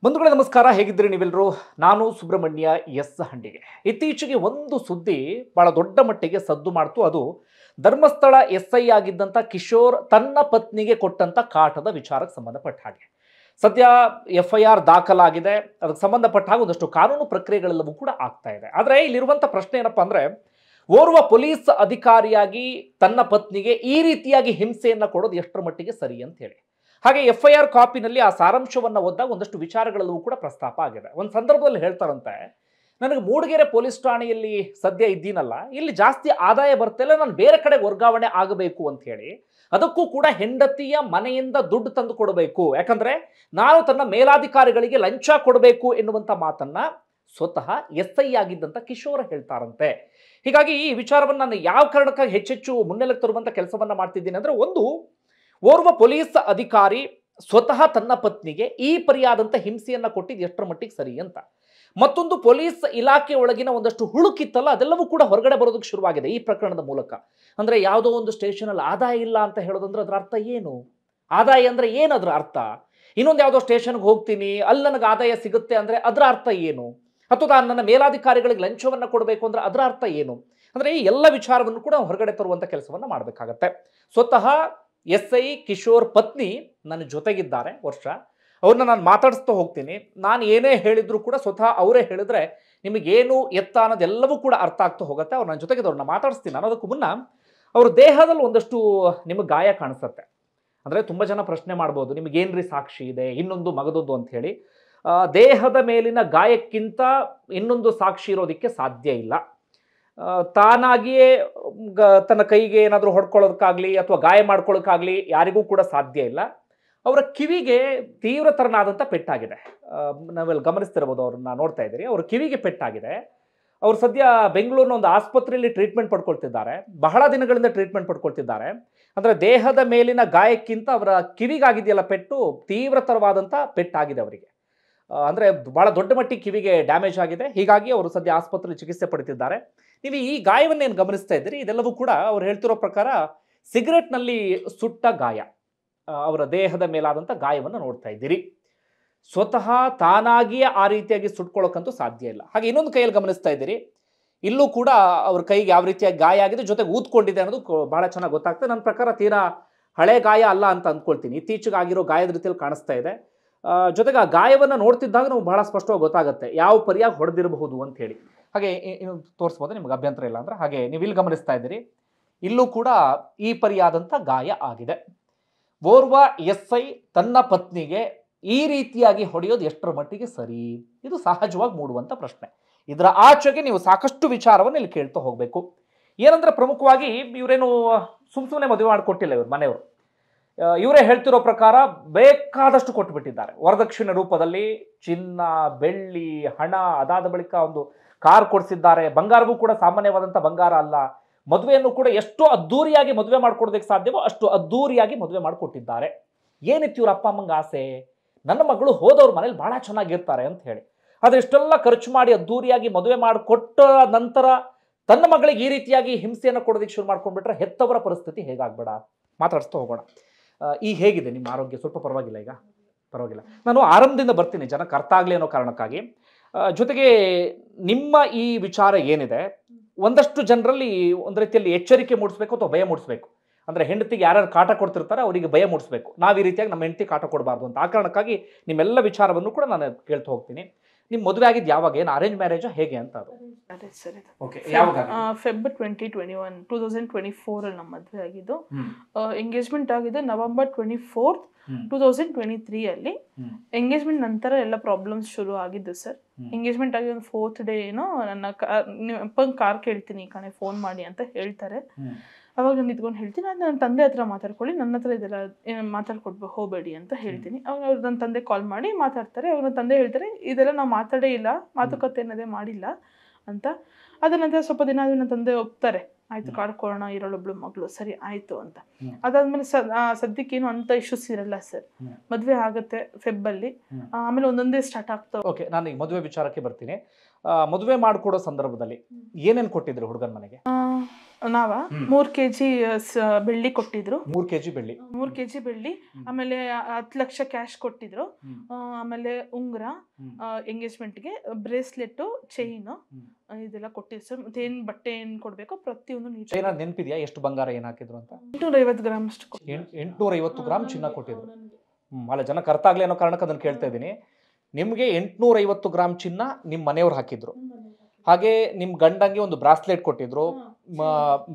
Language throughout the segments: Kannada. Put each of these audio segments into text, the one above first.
ಬಂಧುಗಳೇ ನಮಸ್ಕಾರ, ಹೇಗಿದ್ದೀರಿ ನೀವೆಲ್ಲರೂ? ನಾನು ಸುಬ್ರಹ್ಮಣ್ಯ ಎಸ್ ಹಂಡಿಗೆ. ಇತ್ತೀಚೆಗೆ ಒಂದು ಸುದ್ದಿ ಬಹಳ ದೊಡ್ಡ ಮಟ್ಟಿಗೆ ಸದ್ದು ಮಾಡ್ತು. ಅದು ಧರ್ಮಸ್ಥಳ SI ಆಗಿದ್ದಂಥ ಕಿಶೋರ್ ತನ್ನ ಪತ್ನಿಗೆ ಕೊಟ್ಟಂತ ಕಾಟದ ವಿಚಾರಕ್ಕೆ ಸಂಬಂಧಪಟ್ಟ ಹಾಗೆ ಸದ್ಯ FIR ದಾಖಲಾಗಿದೆ. ಅದಕ್ಕೆ ಸಂಬಂಧಪಟ್ಟ ಹಾಗೆ ಒಂದಷ್ಟು ಕಾನೂನು ಪ್ರಕ್ರಿಯೆಗಳೆಲ್ಲವೂ ಕೂಡ ಆಗ್ತಾ ಇದೆ. ಆದರೆ ಇಲ್ಲಿರುವಂಥ ಪ್ರಶ್ನೆ ಏನಪ್ಪಾ ಅಂದ್ರೆ, ಓರ್ವ ಪೊಲೀಸ್ ಅಧಿಕಾರಿಯಾಗಿ ತನ್ನ ಪತ್ನಿಗೆ ಈ ರೀತಿಯಾಗಿ ಹಿಂಸೆಯನ್ನ ಕೊಡೋದು ಎಷ್ಟರ ಮಟ್ಟಿಗೆ ಸರಿ ಅಂತ ಹೇಳಿ. ಹಾಗೆ FIR ಕಾಪಿನಲ್ಲಿ ಆ ಸಾರಾಂಶವನ್ನು ಓದಿದಾಗ ಒಂದಷ್ಟು ವಿಚಾರಗಳೆಲ್ಲವೂ ಕೂಡ ಪ್ರಸ್ತಾಪ ಆಗಿದೆ. ಒಂದು ಸಂದರ್ಭದಲ್ಲಿ ಹೇಳ್ತಾರಂತೆ, ನನಗೆ ಮೂಡಿಗೆರೆ ಪೊಲೀಸ್ ಠಾಣೆಯಲ್ಲಿ ಸದ್ಯ ಇದ್ದೀನಲ್ಲ, ಇಲ್ಲಿ ಜಾಸ್ತಿ ಆದಾಯ ಬರ್ತಿಲ್ಲ, ನಾನು ಬೇರೆ ಕಡೆ ವರ್ಗಾವಣೆ ಆಗಬೇಕು ಅಂತ ಹೇಳಿ, ಅದಕ್ಕೂ ಕೂಡ ಹೆಂಡತಿಯ ಮನೆಯಿಂದ ದುಡ್ಡು ತಂದು ಕೊಡಬೇಕು, ಯಾಕಂದ್ರೆ ನಾನು ತನ್ನ ಮೇಲಾಧಿಕಾರಿಗಳಿಗೆ ಲಂಚ ಕೊಡಬೇಕು ಎನ್ನುವಂತ ಮಾತನ್ನ ಸ್ವತಃ SI ಆಗಿದ್ದಂತ ಕಿಶೋರ್ ಹೇಳ್ತಾರಂತೆ. ಹೀಗಾಗಿ ಈ ವಿಚಾರವನ್ನು ನಾನು ಯಾವ ಕಾರಣಕ್ಕಾಗಿ ಹೆಚ್ಚೆಚ್ಚು ಮುನ್ನೆಲೆಗೆ ತರುವಂತ ಕೆಲಸವನ್ನ ಮಾಡ್ತಿದ್ದೀನಿ ಅಂದ್ರೆ, ಒಂದು, ಓರ್ವ ಪೊಲೀಸ್ ಅಧಿಕಾರಿ ಸ್ವತಃ ತನ್ನ ಪತ್ನಿಗೆ ಈ ಪರಿಯಾದಂಥ ಹಿಂಸೆಯನ್ನ ಕೊಟ್ಟಿದ್ದು ಎಷ್ಟರ ಮಟ್ಟಿಗೆ ಸರಿ ಅಂತ. ಮತ್ತೊಂದು, ಪೊಲೀಸ್ ಇಲಾಖೆ ಒಳಗಿನ ಒಂದಷ್ಟು ಹುಳುಕಿತ್ತಲ್ಲ, ಅದೆಲ್ಲವೂ ಕೂಡ ಹೊರಗಡೆ ಬರೋದಕ್ಕೆ ಶುರುವಾಗಿದೆ ಈ ಪ್ರಕರಣದ ಮೂಲಕ. ಅಂದ್ರೆ ಯಾವುದೋ ಒಂದು ಸ್ಟೇಷನಲ್ಲಿ ಆದಾಯ ಇಲ್ಲ ಅಂತ ಹೇಳೋದಂದ್ರೆ ಅದರ ಅರ್ಥ ಏನು? ಆದಾಯ ಅಂದ್ರೆ ಏನು ಅದರ ಅರ್ಥ? ಇನ್ನೊಂದು ಯಾವುದೋ ಸ್ಟೇಷನ್ಗೆ ಹೋಗ್ತೀನಿ, ಅಲ್ಲಿ ನನಗೆ ಆದಾಯ ಸಿಗುತ್ತೆ ಅಂದ್ರೆ ಅದರ ಅರ್ಥ ಏನು? ಅಥವಾ ನನ್ನ ಮೇಲಾಧಿಕಾರಿಗಳಿಗೆ ಲಂಚವನ್ನ ಕೊಡಬೇಕು ಅಂದ್ರೆ ಅದರ ಅರ್ಥ ಏನು? ಅಂದ್ರೆ ಈ ಎಲ್ಲ ವಿಚಾರವನ್ನು ಕೂಡ ಹೊರಗಡೆ ತರುವಂತ ಕೆಲಸವನ್ನ ಮಾಡಬೇಕಾಗತ್ತೆ. ಸ್ವತಃ SI ಕಿಶೋರ್ ಪತ್ನಿ ನನ್ನ ಜೊತೆಗಿದ್ದಾರೆ ವರ್ಷ. ಅವ್ರನ್ನ ನಾನು ಮಾತಾಡಿಸ್ತಾ ಹೋಗ್ತೀನಿ. ನಾನು ಏನೇ ಹೇಳಿದ್ರು ಕೂಡ ಸ್ವತಃ ಅವರೇ ಹೇಳಿದ್ರೆ ನಿಮಗೇನು ಎತ್ತ ಅನ್ನೋದೆಲ್ಲವೂ ಕೂಡ ಅರ್ಥ ಆಗ್ತಾ ಹೋಗುತ್ತೆ. ಅವ್ರು ನನ್ನ ಜೊತೆಗಿದ್ದವ್ರನ್ನ ಮಾತಾಡಿಸ್ತೀನಿ. ಅನ್ನೋದಕ್ಕೂ ಮುನ್ನ ಅವ್ರ ದೇಹದಲ್ಲಿ ಒಂದಷ್ಟು ನಿಮಗೆ ಗಾಯ ಕಾಣಿಸುತ್ತೆ. ಅಂದರೆ ತುಂಬ ಜನ ಪ್ರಶ್ನೆ ಮಾಡ್ಬೋದು, ನಿಮಗೇನ್ರಿ ಸಾಕ್ಷಿ ಇದೆ, ಇನ್ನೊಂದು ಮಗದೊಂದು ಅಂತ ಹೇಳಿ. ದೇಹದ ಮೇಲಿನ ಗಾಯಕ್ಕಿಂತ ಇನ್ನೊಂದು ಸಾಕ್ಷಿ ಇರೋದಕ್ಕೆ ಸಾಧ್ಯ ಇಲ್ಲ. ತಾನಾಗಿಯೇ ತನ್ನ ಕೈಗೆ ಏನಾದರೂ ಹೊಡ್ಕೊಳ್ಳೋದಕ್ಕಾಗಲಿ ಅಥವಾ ಗಾಯ ಮಾಡ್ಕೊಳ್ಳೋಕ್ಕಾಗಲಿ ಯಾರಿಗೂ ಕೂಡ ಸಾಧ್ಯ ಇಲ್ಲ. ಅವರ ಕಿವಿಗೆ ತೀವ್ರತರನಾದಂಥ ಪೆಟ್ಟಾಗಿದೆ. ನಾವೆಲ್ಲಿ ಗಮನಿಸ್ತಿರ್ಬೋದು, ಅವ್ರನ್ನ ನೋಡ್ತಾ ಇದ್ದೀರಿ. ಅವ್ರ ಕಿವಿಗೆ ಪೆಟ್ಟಾಗಿದೆ. ಅವರು ಸದ್ಯ ಬೆಂಗಳೂರಿನ ಒಂದು ಆಸ್ಪತ್ರೆಯಲ್ಲಿ ಟ್ರೀಟ್ಮೆಂಟ್ ಪಡ್ಕೊಳ್ತಿದ್ದಾರೆ. ಬಹಳ ದಿನಗಳಿಂದ ಟ್ರೀಟ್ಮೆಂಟ್ ಪಡ್ಕೊಳ್ತಿದ್ದಾರೆ. ಅಂದರೆ ದೇಹದ ಮೇಲಿನ ಗಾಯಕ್ಕಿಂತ ಅವರ ಕಿವಿಗಾಗಿದೆಯಲ್ಲ ಪೆಟ್ಟು, ತೀವ್ರತರವಾದಂಥ ಪೆಟ್ಟಾಗಿದೆ ಅವರಿಗೆ. ಅಂದರೆ ಬಹಳ ದೊಡ್ಡ ಮಟ್ಟಿಗೆ ಕಿವಿಗೆ ಡ್ಯಾಮೇಜ್ ಆಗಿದೆ. ಹೀಗಾಗಿ ಅವರು ಸದ್ಯ ಆಸ್ಪತ್ರೆಯಲ್ಲಿ ಚಿಕಿತ್ಸೆ ಪಡಿತಿದ್ದಾರೆ. ನೀವು ಈ ಗಾಯವನ್ನೇನು ಗಮನಿಸ್ತಾ ಇದ್ದೀರಿ, ಇದೆಲ್ಲವೂ ಕೂಡ ಅವ್ರು ಹೇಳ್ತಿರೋ ಪ್ರಕಾರ ಸಿಗರೆಟ್ನಲ್ಲಿ ಸುಟ್ಟ ಗಾಯ. ಅವರ ದೇಹದ ಮೇಲಾದಂಥ ಗಾಯವನ್ನು ನೋಡ್ತಾ ಇದ್ದೀರಿ. ಸ್ವತಃ ತಾನಾಗಿಯೇ ಆ ರೀತಿಯಾಗಿ ಸುಟ್ಕೊಳ್ಳೋಕ್ಕಂತೂ ಸಾಧ್ಯ ಇಲ್ಲ. ಹಾಗೆ ಇನ್ನೊಂದು ಕೈಯಲ್ಲಿ ಗಮನಿಸ್ತಾ ಇದ್ದೀರಿ, ಇಲ್ಲೂ ಕೂಡ ಅವ್ರ ಕೈಗೆ ಯಾವ ರೀತಿಯಾಗಿ ಗಾಯ ಆಗಿದೆ, ಜೊತೆಗೆ ಊದ್ಕೊಂಡಿದೆ ಅನ್ನೋದು ಬಹಳ ಚೆನ್ನಾಗಿ ಗೊತ್ತಾಗ್ತದೆ. ನನ್ನ ಪ್ರಕಾರ ತೀರಾ ಹಳೆ ಗಾಯ ಅಲ್ಲ ಅಂತ ಅಂದ್ಕೊಳ್ತೀನಿ. ಇತ್ತೀಚೆಗೆ ಆಗಿರೋ ಗಾಯದ ರೀತಿಯಲ್ಲಿ ಕಾಣಿಸ್ತಾ ಇದೆ. ಜೊತೆಗೆ ಆ ಗಾಯವನ್ನು ನೋಡ್ತಿದ್ದಾಗ ನಾವು ಬಹಳ ಸ್ಪಷ್ಟವಾಗಿ ಗೊತ್ತಾಗುತ್ತೆ ಯಾವ ಪರಿಯಾಗಿ ಹೊಡೆದಿರಬಹುದು ಅಂತ ಹೇಳಿ. ಹಾಗೆ ಇನ್ನು ತೋರಿಸ್ಬೋದು, ನಿಮ್ಗೆ ಅಭ್ಯಂತರ ಇಲ್ಲ ಅಂದ್ರೆ. ಹಾಗೆ ನೀವು ಇಲ್ಲಿ ಗಮನಿಸ್ತಾ ಇದ್ದೀರಿ, ಇಲ್ಲೂ ಕೂಡ ಈ ಪರಿಯಾದಂಥ ಗಾಯ ಆಗಿದೆ. ಓರ್ವ SI ತನ್ನ ಪತ್ನಿಗೆ ಈ ರೀತಿಯಾಗಿ ಹೊಡೆಯೋದು ಎಷ್ಟರ ಮಟ್ಟಿಗೆ ಸರಿ? ಇದು ಸಹಜವಾಗಿ ಮೂಡುವಂಥ ಪ್ರಶ್ನೆ. ಇದರ ಆಚೆಗೆ ನೀವು ಸಾಕಷ್ಟು ವಿಚಾರವನ್ನು ಇಲ್ಲಿ ಕೇಳ್ತಾ ಹೋಗಬೇಕು. ಏನಂದ್ರೆ, ಪ್ರಮುಖವಾಗಿ ಇವರೇನು ಸುಮ್ಮನೆ ಮದುವೆ ಮಾಡಿಕೊಟ್ಟಿಲ್ಲ ಇವ್ರ ಮನೆಯವರು. ಇವರೇ ಹೇಳ್ತಿರೋ ಪ್ರಕಾರ ಬೇಕಾದಷ್ಟು ಕೊಟ್ಟುಬಿಟ್ಟಿದ್ದಾರೆ ವರದಕ್ಷಿಣೆ ರೂಪದಲ್ಲಿ. ಚಿನ್ನ, ಬೆಳ್ಳಿ, ಹಣ, ಅದಾದ ಬಳಿಕ ಒಂದು ಕಾರ್ ಕೊಡಿಸಿದ್ದಾರೆ. ಬಂಗಾರವೂ ಕೂಡ ಸಾಮಾನ್ಯವಾದಂಥ ಬಂಗಾರ ಅಲ್ಲ. ಮದುವೆಯನ್ನು ಕೂಡ ಎಷ್ಟು ಅದ್ದೂರಿಯಾಗಿ ಮದುವೆ ಮಾಡ್ಕೊಡೋದಕ್ಕೆ ಸಾಧ್ಯವೋ ಅಷ್ಟು ಅದ್ದೂರಿಯಾಗಿ ಮದುವೆ ಮಾಡಿಕೊಟ್ಟಿದ್ದಾರೆ. ಏನಿತ್ತು ಇವ್ರ ಅಪ್ಪ ಅಮ್ಮಂಗೆ ಆಸೆ? ನನ್ನ ಮಗಳು ಹೋದವ್ರ ಮನೇಲಿ ಬಹಳ ಚೆನ್ನಾಗಿರ್ತಾರೆ ಅಂತ ಹೇಳಿ. ಆದರೆ ಇಷ್ಟೆಲ್ಲ ಖರ್ಚು ಮಾಡಿ ಅದ್ದೂರಿಯಾಗಿ ಮದುವೆ ಮಾಡಿಕೊಟ್ಟ ನಂತರ ತನ್ನ ಮಗಳಿಗೆ ಈ ರೀತಿಯಾಗಿ ಹಿಂಸೆಯನ್ನು ಕೊಡೋದಕ್ಕೆ ಶುರು ಮಾಡ್ಕೊಂಡ್ಬಿಟ್ರೆ ಹೆತ್ತವರ ಪರಿಸ್ಥಿತಿ ಹೇಗಾಗ್ಬೇಡ? ಮಾತಾಡಿಸ್ತಾ ಹೋಗೋಣ. ಈಗ ಹೇಗಿದೆ ನಿಮ್ಮ ಆರೋಗ್ಯ? ಸ್ವಲ್ಪ ಪರವಾಗಿಲ್ಲ? ಈಗ ಪರವಾಗಿಲ್ಲ. ನಾನು ಆರಂಭದಿಂದ ಬರ್ತೀನಿ, ಜನಕ್ಕೆ ಅರ್ಥ ಆಗಲಿ ಅನ್ನೋ ಕಾರಣಕ್ಕಾಗಿ. ಜೊತೆಗೆ ನಿಮ್ಮ ಈ ವಿಚಾರ ಏನಿದೆ, ಒಂದಷ್ಟು ಜನರಲ್ಲಿ ಒಂದು ರೀತಿಯಲ್ಲಿ ಎಚ್ಚರಿಕೆ ಮೂಡಿಸ್ಬೇಕು ಅಥವಾ ಭಯ ಮೂಡಿಸ್ಬೇಕು. ಅಂದರೆ ಹೆಂಡತಿಗೆ ಯಾರ್ಯಾರು ಕಾಟ ಕೊಡ್ತಿರ್ತಾರೆ ಅವರಿಗೆ ಭಯ ಮೂಡಿಸ್ಬೇಕು. ನಾವು ಈ ರೀತಿಯಾಗಿ ನಮ್ಮ ಹೆಂಡತಿ ಕಾಟ ಕೊಡಬಾರ್ದು ಅಂತ. ಆ ಕಾರಣಕ್ಕಾಗಿ ನಿಮ್ಮೆಲ್ಲ ವಿಚಾರವನ್ನು ಕೂಡ ನಾನು ಕೇಳ್ತಾ ಹೋಗ್ತೀನಿ. ನಿಮ್ಮ ಮದುವೆ ಆಗಿದ್ದು ಯಾವಾಗ? ಏನು ಅರೇಂಜ್ ಮ್ಯಾರೇಜಾ ಹೇಗೆ ಅಂತ? ಅದು ಫೆಬ್ 2024 ಅಲ್ಲಿ ನಮ್ಮ ಮದುವೆ ಆಗಿದ್ದು. ಎಂಗೇಜ್ಮೆಂಟ್ ಆಗಿದ್ದು November 24, 2023 ಅಲ್ಲಿ. ಎಂಗೇಜ್ಮೆಂಟ್ ನಂತರ ಎಲ್ಲ ಪ್ರಾಬ್ಲಮ್ಸ್ ಶುರು ಆಗಿದ್ದು ಸರ್. ಎಂಗೇಜ್ಮೆಂಟ್ ಆಗಿ ಒಂದು 4th ಡೇ ಏನೋ ನನ್ನ ಕಾರ್ ಕೇಳ್ತೀನಿ ಕಣೆ, ಫೋನ್ ಮಾಡಿ ಅಂತ ಹೇಳ್ತಾರೆ. ಅವಾಗ ನಾನು ಇದ್ಕೊಂಡು ಹೇಳ್ತೀನಿ, ನನ್ನ ತಂದೆ ಹತ್ರ ಮಾತಾಡ್ಕೊಳ್ಳಿ, ನನ್ನ ಹತ್ರ ಇದೆಲ್ಲ ಹೋಗಬೇಡಿ ಅಂತ ಹೇಳ್ತೀನಿ. ಅವಾಗ ಅವ್ರು ನನ್ನ ತಂದೆ ಕಾಲ್ ಮಾಡಿ ಮಾತಾಡ್ತಾರೆ. ಅವ್ರ ನನ್ನ ತಂದೆ ಹೇಳ್ತಾರೆ, ಇದೆಲ್ಲ ನಾವು ಮಾತಾಡೇ ಇಲ್ಲ, ಮಾತುಕತೆ ಅನ್ನೋದೇ ಮಾಡಿಲ್ಲ ಅಂತ. ಅದ್ರ ನಂತರ ಸ್ವಲ್ಪ ದಿನ ಆದ್ಮೇಲೆ ನನ್ನ ತಂದೆ ಒಪ್ತಾರೆ, ಆಯ್ತು ಕಾಡ್ಕೊಳ್ಳೋಣ, ಇರೋಳೊಬ್ಳು ಮಗಳು, ಸರಿ ಆಯ್ತು ಅಂತ. ಅದಾದ್ಮೇಲೆ ಸದ್ಯಕ್ಕೇನು ಅಂತ ಇಶ್ಯೂಸ್ ಇರಲ್ಲ ಸರ್. ಮದುವೆ ಆಗುತ್ತೆ ಫೆಬ್ಬಲ್ಲಿ, ಆಮೇಲೆ ಒಂದೊಂದೇ ಸ್ಟಾರ್ಟ್ ಆಗ್ತಾವೆ. ಓಕೆ, ನಾನು ಈಗ ಮದುವೆ ವಿಚಾರಕ್ಕೆ ಬರ್ತೀನಿ. ಮದುವೆ ಮಾಡಿಕೊಡೋ ಸಂದರ್ಭದಲ್ಲಿ ಏನೇನು ಕೊಟ್ಟಿದ್ರು ಹುಡುಗನ ಮನೆಗೆ? ನಾವ 3 kg ಬೆಳ್ಳಿ ಕೊಟ್ಟಿದ್ರು. 3 kg ಬೆಳ್ಳಿ, 3 kg ಬೆಳ್ಳಿ, ಆಮೇಲೆ 10 ಲಕ್ಷ ಕ್ಯಾಶ್ ಕೊಟ್ಟಿದ್ರು. ಆಮೇಲೆ ಉಂಗುರ, ಎಂಗೇಜ್ಮೆಂಟ್ಗೆ ಬ್ರೇಸ್ಲೆಟ್, ಚೈನ್ ಇದೆಲ್ಲ ಕೊಟ್ಟಿದ್ರು ಸರ್. ಮತ್ತೆ ಏನ್ ಬಟ್ಟೆ ಏನ್ ಕೊಡ್ಬೇಕು ಪ್ರತಿಯೊಂದು ನೀಟ್. ಏನಾದ್ರು ನೆನಪಿದ್ಯಾ ಎಷ್ಟು ಬಂಗಾರ ಏನ್ ಹಾಕಿದ್ರು ಅಂತ? 850 ಗ್ರಾಮ್ ಅಷ್ಟು. 850 ಗ್ರಾಮ್ ಚಿನ್ನ ಕೊಟ್ಟಿದ್ರು. ಅಲ್ಲ, ಜನಕ್ಕೆ ಅರ್ಥ ಆಗ್ಲಿ ಅನ್ನೋ ಕಾರಣಕ್ಕೆ ಅದನ್ನ ಕೇಳ್ತಾ ಇದ್ದೀನಿ. ನಿಮ್ಗೆ 850 ಗ್ರಾಮ್ ಚಿನ್ನ ನಿಮ್ ಮನೆಯವ್ರು ಹಾಕಿದ್ರು. ಹಾಗೆ ನಿಮ್ ಗಂಡಂಗೆ ಒಂದು ಬ್ರಾಸ್ಲೆಟ್ ಕೊಟ್ಟಿದ್ರು,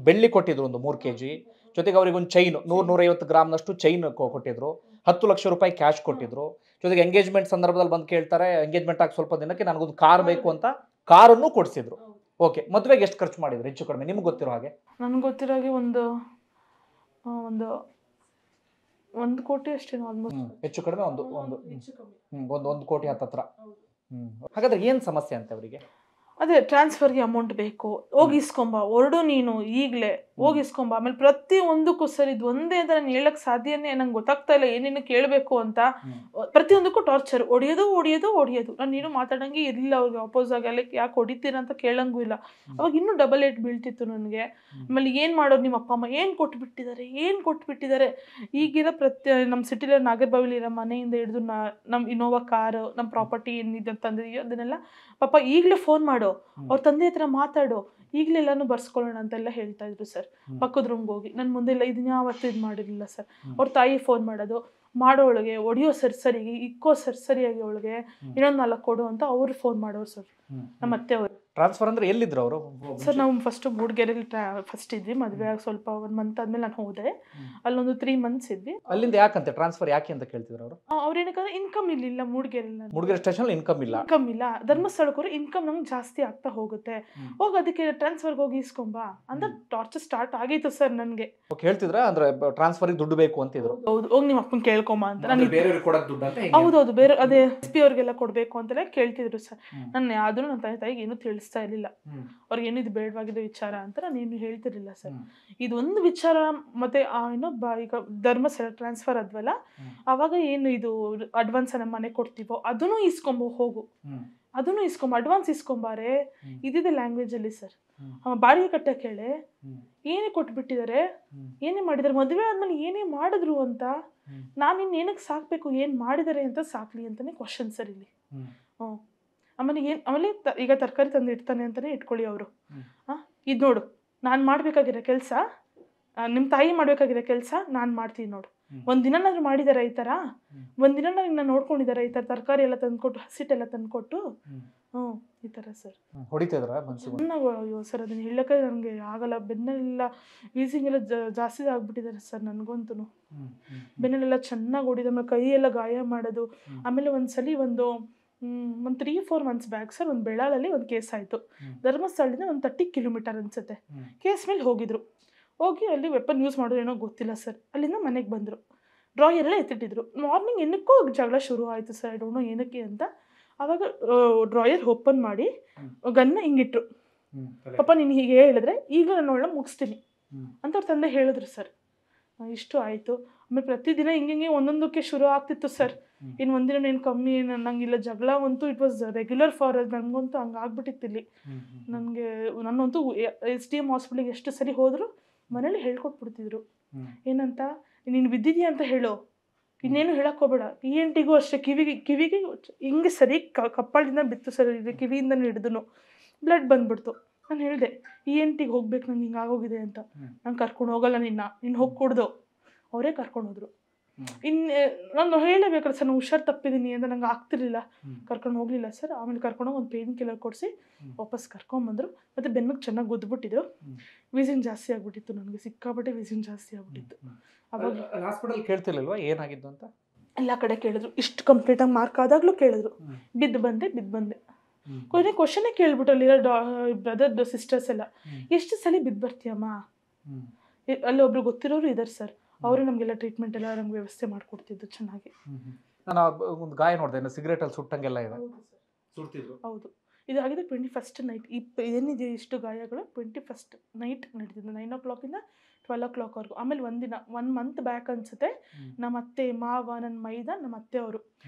ಬೆಳ್ಳಿ ಕೊಟ್ಟಿದ್ರು ಒಂದು 3 kg, ಜೊತೆಗೆ ಅವ್ರಿಗೆ ಒಂದು ಚೈನ್ 100-150 ಗ್ರಾಮ್ನಷ್ಟು ಚೈನ್ ಕೊಟ್ಟಿದ್ರು, 10 ಲಕ್ಷ ರೂಪಾಯಿ ಕ್ಯಾಶ್ ಕೊಟ್ಟಿದ್ರು. ಜೊತೆಗೆ ಎಂಗೇಜ್ಮೆಂಟ್ ಸಂದರ್ಭದಲ್ಲಿ ಬಂದು ಕೇಳ್ತಾರೆ, ಎಂಗೇಜ್ಮೆಂಟ್ ಆಗಿ ಸ್ವಲ್ಪ ದಿನಕ್ಕೆ ನನಗೊಂದು ಕಾರ್ ಬೇಕು ಅಂತ ಕಾರನ್ನು ಕೊಡಿಸಿದ್ರು. ಓಕೆ, ಮದುವೆಗೆ ಎಷ್ಟು ಖರ್ಚು ಮಾಡಿದ್ರು ಹೆಚ್ಚು ಕಡಿಮೆ ನಿಮ್ಗೆ ಗೊತ್ತಿರೋ ಹಾಗೆ? ನನ್ಗೆ ಗೊತ್ತಿರೋ ಹಾಗೆ ಒಂದು 1 ಕೋಟಿ ಅಷ್ಟೇ ಆಲ್ಮೋಸ್ಟ್. ಹೆಚ್ಚು ಕಡಿಮೆ ಒಂದು ಕೋಟಿ ಹತ್ತತ್ರ. ಹಾಗಾದ್ರೆ ಏನ್ ಸಮಸ್ಯೆ ಅಂತ ಅವರಿಗೆ? ಅದೇ ಟ್ರಾನ್ಸ್ಫರ್ಗೆ ಅಮೌಂಟ್ ಬೇಕು, ಹೋಗಿ ಇಸ್ಕೊಂಬ, ಹೊರಡು ನೀನು ಈಗಲೇ ಹೋಗಿ ಇಸ್ಕೊಂಬ. ಆಮೇಲೆ ಪ್ರತಿಯೊಂದಕ್ಕೂ ಸರ್ ಇದು ಒಂದೇ ಅಂತ ನಾನು ಹೇಳಕ್ ಸಾಧ್ಯನೇ, ನಂಗೆ ಗೊತ್ತಾಗ್ತಾ ಇಲ್ಲ ಏನೇನು ಕೇಳಬೇಕು ಅಂತ. ಪ್ರತಿಯೊಂದಕ್ಕೂ ಟಾರ್ಚರ್, ಹೊಡಿಯೋದು. ನಾನು ಏನು ಮಾತಾಡಂಗೆ ಇರಲಿಲ್ಲ ಅವ್ರಿಗೆ ಅಪೋಸ್ ಆಗಿ. ಅಲ್ಲಿ ಯಾಕೆ ಹೊಡಿತೀರಾ ಅಂತ ಕೇಳಂಗೂ ಇಲ್ಲ. ಅವಾಗ ಇನ್ನೂ ಡಬಲ್ ಏಟ್ ಬೀಳ್ತಿತ್ತು ನನಗೆ. ಆಮೇಲೆ ಏನು ಮಾಡೋದು, ನಿಮ್ಮ ಅಪ್ಪ ಅಮ್ಮ ಏನು ಕೊಟ್ಬಿಟ್ಟಿದ್ದಾರೆ. ಈಗಿರೋ ನಮ್ಮ ಸಿಟಿಲಿ ನಾಗರಬಾವಿಲಿರೋ ಮನೆಯಿಂದ ಹಿಡಿದು ನಮ್ಮ ಇನೋವಾ ಕಾರು, ನಮ್ಮ ಪ್ರಾಪರ್ಟಿ ಏನಿದೆ ಅಂತಂದ್ರೆ ಅದನ್ನೆಲ್ಲ ಪಾಪ ಈಗಲೇ ಫೋನ್ ಮಾಡು, ಅವ್ರ ತಂದೆ ಹತ್ರ ಮಾತಾಡು, ಈಗಲೇ ಎಲ್ಲಾನು ಬರ್ಸ್ಕೊಳ್ಳೋಣ ಅಂತೆಲ್ಲ ಹೇಳ್ತಾ ಇದ್ರು ಸರ್. ಪಕ್ಕದ ರೂಮ್ಗೆ ಹೋಗಿ ನನ್ನ ಮುಂದೆ ಎಲ್ಲ ಇದನ್ನ ಯಾವತ್ತೂ ಇದು ಮಾಡಿರಲಿಲ್ಲ ಸರ್. ಅವ್ರ ತಾಯಿ ಫೋನ್ ಮಾಡೋಳಗೆ ಹೊಡಿಯೋ ಸರಿಯಾಗಿ, ಇಕ್ಕೋ ಸರಿಯಾಗಿ, ಅವಳಿಗೆ ಇನ್ನೊಂದು 4 ಕೊಡು ಅಂತ ಅವ್ರು ಫೋನ್ ಮಾಡೋರು ಸರ್, ನಮ್ಮ ಅತ್ತೆ ಅವರು. ಟ್ರಾನ್ಸ್ಫರ್ ಅಂದ್ರೆ ಎಲ್ಲಿದ್ರು ಅವರು? ಸರ್ ನಾವು ಫಸ್ಟ್ ಮೂಡಿಗೆರೆಯಲ್ಲಿ ಫಸ್ಟ್ ಇದ್ವಿ. ಮದುವೆ ಆಗಿ ಸ್ವಲ್ಪ 1 ಮಂತ್ ಆದ್ಮೇಲೆ ನಾನು ಹೋದೆ. ಅಲ್ಲೊಂದು 3 months ಇದ್ವಿ. ಅಲ್ಲಿಂದ ಯಾಕಂತೆ ಟ್ರಾನ್ಸ್ಫರ್ ಯಾಕೆ ಅಂತ ಕೇಳ್ತಿದ್ರು ಅವರು? ಅವ್ರೇನಕ್ಕಂದ್ರೆ ಇನ್ಕಮ್ ಇರಲಿಲ್ಲ ಮೂಡಿಗೆರೆ ಸ್ಟೇಷನ್ ಇನ್ಕಮ್ ಇಲ್ಲ. ಧರ್ಮಸ್ಥಳಕ್ಕೆ ಇನ್ಕಮ್ ನಮ್ಗೆ ಜಾಸ್ತಿ ಆಗ್ತಾ ಹೋಗುತ್ತೆ, ಹೋಗಿ ಅದಕ್ಕೆ ಟ್ರಾನ್ಸ್ಫರ್ಗೆ ಹೋಗಿ ಇಸ್ಕೊಂಬಾ ಅಂತ ಟಾರ್ಚರ್ ಸ್ಟಾರ್ಟ್ ಆಗಿತ್ತು ಸರ್ ನನಗೆ. ಹೇಳ್ತಿದ್ರ ಅಂದ್ರೆ ಟ್ರಾನ್ಸ್ಫರ್ ದುಡ್ಡು ಬೇಕು ಅಂತಿದ್ರು? ಹೌದು, ಹೋಗಿ ನಿಮ್ಮ ಅಪ್ಪನ ಕೇಳ್ಕೊಂಬ ಅಂತ. ಹೌದೌದು, ಬೇರೆ ಅದೇ SP ಅವ್ರಿಗೆಲ್ಲ ಕೊಡ್ಬೇಕು ಅಂತೆಲ್ಲ ಕೇಳ್ತಿದ್ರು ಸರ್. ನಾನು ಯಾವ್ದು ನನ್ನ ತಾಯಿಗೆ ಏನು ತಿಳಿಸ್ತಾ ಇರ್ಲಿಲ್ಲ. ಅವ್ರಿಗೆ ಏನು ಇದು ಬೇಡವಾಗಿದ್ದ ವಿಚಾರ ಅಂತ ನಾನು ಏನು ಹೇಳ್ತಿರ್ಲಿಲ್ಲ ಸರ್. ಇದೊಂದು ವಿಚಾರ. ಮತ್ತೆ ಈಗ ಧರ್ಮಸ್ಥಳ ಟ್ರಾನ್ಸ್ಫರ್ ಆದ್ವಲ್ಲ, ಅವಾಗ ಏನು ಇದು ಅಡ್ವಾನ್ಸ್ ನಮ್ಮ ಮನೆ ಕೊಡ್ತೀವೋ ಅದನ್ನು ಹೋಗು, ಅದನ್ನು ಅಡ್ವಾನ್ಸ್ ಇಸ್ಕೊಂಬಾರೆ. ಇದಿದೆ ಲ್ಯಾಂಗ್ವೇಜ್ ಅಲ್ಲಿ ಸರ್. ಬಾಡಿಗೆ ಕಟ್ಟಕ್ಕೆ ಹೇಳಿ ಏನೇ ಕೊಟ್ಬಿಟ್ಟಿದ್ದಾರೆ, ಏನೇ ಮಾಡಿದಾರೆ, ಮದುವೆ ಆದ್ಮೇಲೆ ಏನೇ ಮಾಡಿದ್ರು ಅಂತ. ನಾನು ಇನ್ನೇನಕ್ಕೆ ಸಾಕ್ಬೇಕು, ಏನ್ ಮಾಡಿದಾರೆ ಅಂತ ಸಾಕ್ಲಿ ಅಂತಾನೆ ಕ್ವಶನ್ ಸರ್ ಇಲ್ಲಿ. ಆಮೇಲೆ ಈಗ ತರಕಾರಿ ತಂದು ಇಡ್ತಾನೆ ಅಂತಾನೆ ಇಟ್ಕೊಳ್ಳಿ ಅವರು. ಇದು ನೋಡು, ನಾನು ಮಾಡ್ಬೇಕಾಗಿರೋ ಕೆಲಸ, ನಿಮ್ಮ ತಾಯಿ ಮಾಡ್ಬೇಕಾಗಿರೋ ಕೆಲಸ ನಾನು ಮಾಡ್ತೀನಿ ನೋಡು. ಒಂದಿನಾದ್ರೂ ಮಾಡಿದಾರ ಈ ತರ? ಒಂದಿನ ನಿನ್ನ ನೋಡ್ಕೊಂಡಿದಾರ ಈ ತರ ತರಕಾರಿ ಎಲ್ಲ ತಂದ್ಕೊಟ್ಟು, ಹಸಿಟ್ಟೆಲ್ಲ ತಂದ್ಕೊಟ್ಟು? ಈ ತರ ಸರ್ ಹೊಡಿತಿದ್ರ ಸರ್. ಅದನ್ನ ಹೇಳಕ್ಕೆ ನನಗೆ ಆಗಲ್ಲ. ಬೆನ್ನೆಲ್ಲ ವೀಸಿಂಗ್ ಎಲ್ಲ ಜಾಸ್ತಿ ಆಗ್ಬಿಟ್ಟಿದ್ದಾರೆ ಸರ್ ನನಗಂತೂ. ಬೆನ್ನೆಲ್ಲ ಚೆನ್ನಾಗಿ ಹೊಡಿದ, ಆಮೇಲೆ ಕೈ ಎಲ್ಲ ಗಾಯ ಮಾಡೋದು. ಆಮೇಲೆ ಒಂದ್ಸಲಿ ಒಂದು 3-4 months ಬ್ಯಾಕ್ ಸರ್, ಒಂದು ಬೆಳಾಳಲ್ಲಿ ಒಂದು ಕೇಸ್ ಆಯಿತು. ಧರ್ಮಸ್ಥಳದಿಂದ ಒಂದು 30 ಕಿಲೋಮೀಟರ್ ಅನ್ಸುತ್ತೆ. ಕೇಸ್ ಮೇಲೆ ಹೋಗಿ ಅಲ್ಲಿ ವೆಪನ್ ಯೂಸ್ ಮಾಡೋದು ಏನೋ ಗೊತ್ತಿಲ್ಲ ಸರ್. ಅಲ್ಲಿಂದ ಮನೆಗೆ ಬಂದರು, ಡ್ರಾಯರ್ ಎಲ್ಲ ಎತ್ತಿಟ್ಟಿದ್ರು. ಮಾರ್ನಿಂಗ್ ಏನಕ್ಕೂ ಜಗಳ ಶುರು ಆಯಿತು ಸರ್, ಐ ಡೋಂಟ್ ನೋ ಏನಕ್ಕೆ ಅಂತ. ಆವಾಗ ಡ್ರಾಯರ್ ಓಪನ್ ಮಾಡಿ ಗನ್ನ ಹಿಂಗಿಟ್ರು. ಪಾಪ ನೀನು ಹೀಗೆ ಹೇಳಿದ್ರೆ ಈಗ ನಾನು ಅವಳನ್ನ ಮುಗಿಸ್ತೀನಿ ಅಂತ ಅವ್ರ ತಂದೆ ಹೇಳಿದ್ರು ಸರ್. ಇಷ್ಟು ಆಯಿತು. ಆಮೇಲೆ ಪ್ರತಿದಿನ ಹಿಂಗೆ ಒಂದೊಂದಕ್ಕೆ ಶುರು ಆಗ್ತಿತ್ತು ಸರ್. ಇನ್ನು ಒಂದಿನ ಏನು ಕಮ್ಮಿ ನಂಗಿಲ್ಲ. ಜಗಳ ಅಂತೂ ಇಟ್ ವಾಸ್ ರೆಗ್ಯುಲರ್ ಫಾರ್ ನನಗಂತೂ ಹಂಗೆ ಆಗ್ಬಿಟ್ಟಿತ್ತು ಇಲ್ಲಿ. ನನ್ನಂತೂ SDM ಹಾಸ್ಪಿಟ್ಲಿಗೆ ಎಷ್ಟು ಸರಿ ಹೋದ್ರು ಮನೇಲಿ ಹೇಳ್ಕೊಟ್ಬಿಡ್ತಿದ್ರು. ಏನಂತ, ನೀನು ಬಿದ್ದಿದ್ಯಾ ಅಂತ ಹೇಳು, ಇನ್ನೇನು ಹೇಳಕ್ ಹೋಗ್ಬೇಡ. ENTಗೂ ಅಷ್ಟೇ ಕಿವಿಗೆ ಹಿಂಗೆ ಸರಿ ಕಪ್ಪಾಳದಿಂದ ಬಿತ್ತು ಸರ್, ಕಿವಿಯಿಂದನೂ ಹಿಡಿದು ಬ್ಲಡ್ ಬಂದ್ಬಿಡ್ತು. ನಾನು ಹೇಳಿದೆ ENTಗೆ ಹೋಗ್ಬೇಕು, ನಂಗೆ ಹಿಂಗೆ ಆಗೋಗಿದೆ ಅಂತ. ನಂಗೆ ಕರ್ಕೊಂಡು ಹೋಗಲ್ಲ, ನೀನು ಹೋಗಿ ಕೊಡ್ದು. ಅವರೇ ಕರ್ಕೊಂಡು ಹೋದ್ರು. ನಾನು ಹೇಳಬೇಕಲ್ಲ ಸರ್, ನಾನು ಹುಷಾರು ತಪ್ಪಿದ್ದೀನಿ ಅಂತ ನಂಗೆ ಆಗ್ತಿರ್ಲಿಲ್ಲ, ಕರ್ಕೊಂಡು ಹೋಗ್ಲಿಲ್ಲ ಸರ್. ಆಮೇಲೆ ಕರ್ಕೊಂಡೋಗಿ ಒಂದು ಪೇನ್ ಕಿಲ್ಲರ್ ಕೊಡಿಸಿ ವಾಪಸ್ ಕರ್ಕೊಂಬಂದರು. ಮತ್ತು ಬೆನ್ನಿಗೆ ಚೆನ್ನಾಗಿ ಗುದ್ದುಬಿಟ್ಟಿದ್ರು. ವೀಸಿಂಗ್ ಜಾಸ್ತಿ ಆಗ್ಬಿಟ್ಟಿತ್ತು ನನಗೆ, ಸಿಕ್ಕಾಪಟ್ಟೆ ವೀಸಿಂಗ್ ಜಾಸ್ತಿ ಆಗ್ಬಿಟ್ಟಿತ್ತು. ಅವಾಗ ಹಾಸ್ಪಿಟಲ್ ಕೇಳ್ತಿರ್ಲಿಲ್ವಾ ಏನಾಗಿದ್ದು ಅಂತ? ಎಲ್ಲ ಕಡೆ ಕೇಳಿದ್ರು, ಇಷ್ಟು ಕಂಪ್ಲೀಟಾಗಿ ಮಾರ್ಕ್ ಆದಾಗಲೂ ಕೇಳಿದ್ರು. ಬಿದ್ದು ಬಂದೆ ಕೊನೆ ಕ್ವಶನೇ ಕೇಳ್ಬಿಟ್ಟು ಅಲ್ಲಿರೋ ಬ್ರದರ್ ಸಿಸ್ಟರ್ಸ್ ಎಲ್ಲ, ಎಷ್ಟು ಸಲ ಬಿದ್ದು ಬರ್ತೀಯಮ್ಮ? ಅಲ್ಲಿ ಒಬ್ರು ಗೊತ್ತಿರೋರು ಇದ್ದಾರೆ ಸರ್, ಅವರು ನಮಗೆಲ್ಲ ಟ್ರೀಟ್ಮೆಂಟ್ ಎಲ್ಲ ನಮ್ಗೆ ವ್ಯವಸ್ಥೆ ಮಾಡಿಕೊಡ್ತಿದ್ದು ಚೆನ್ನಾಗಿ. ನಾನು ಒಂದು ಗಾಯ ನೋಡಿದೆ, ಸಿಗರೇಟ್ ಅಲ್ಲಿ ಸುಟ್ಟಂಗೆಲ್ಲ ಇದೆ. ಹೌದು, ಇದಾಗಿದೆ 21st ನೈಟ್. ಏನಿದೆ ಇಷ್ಟು ಗಾಯಗಳು 21st ನೈಟ್ ನಡೆದಿದ್ದು, 9 o'clock ಇಂದ 12 o'clock ವರೆಗೂ. ಆಮೇಲೆ 1 month ಬ್ಯಾಕ್ ಅನ್ಸುತ್ತೆ, ನಮ್ಮ ಅತ್ತೆ ಮಾವ ನನ್ನ ಮೈದ ನಮ್ಮ ಅತ್ತೆ ಅವರು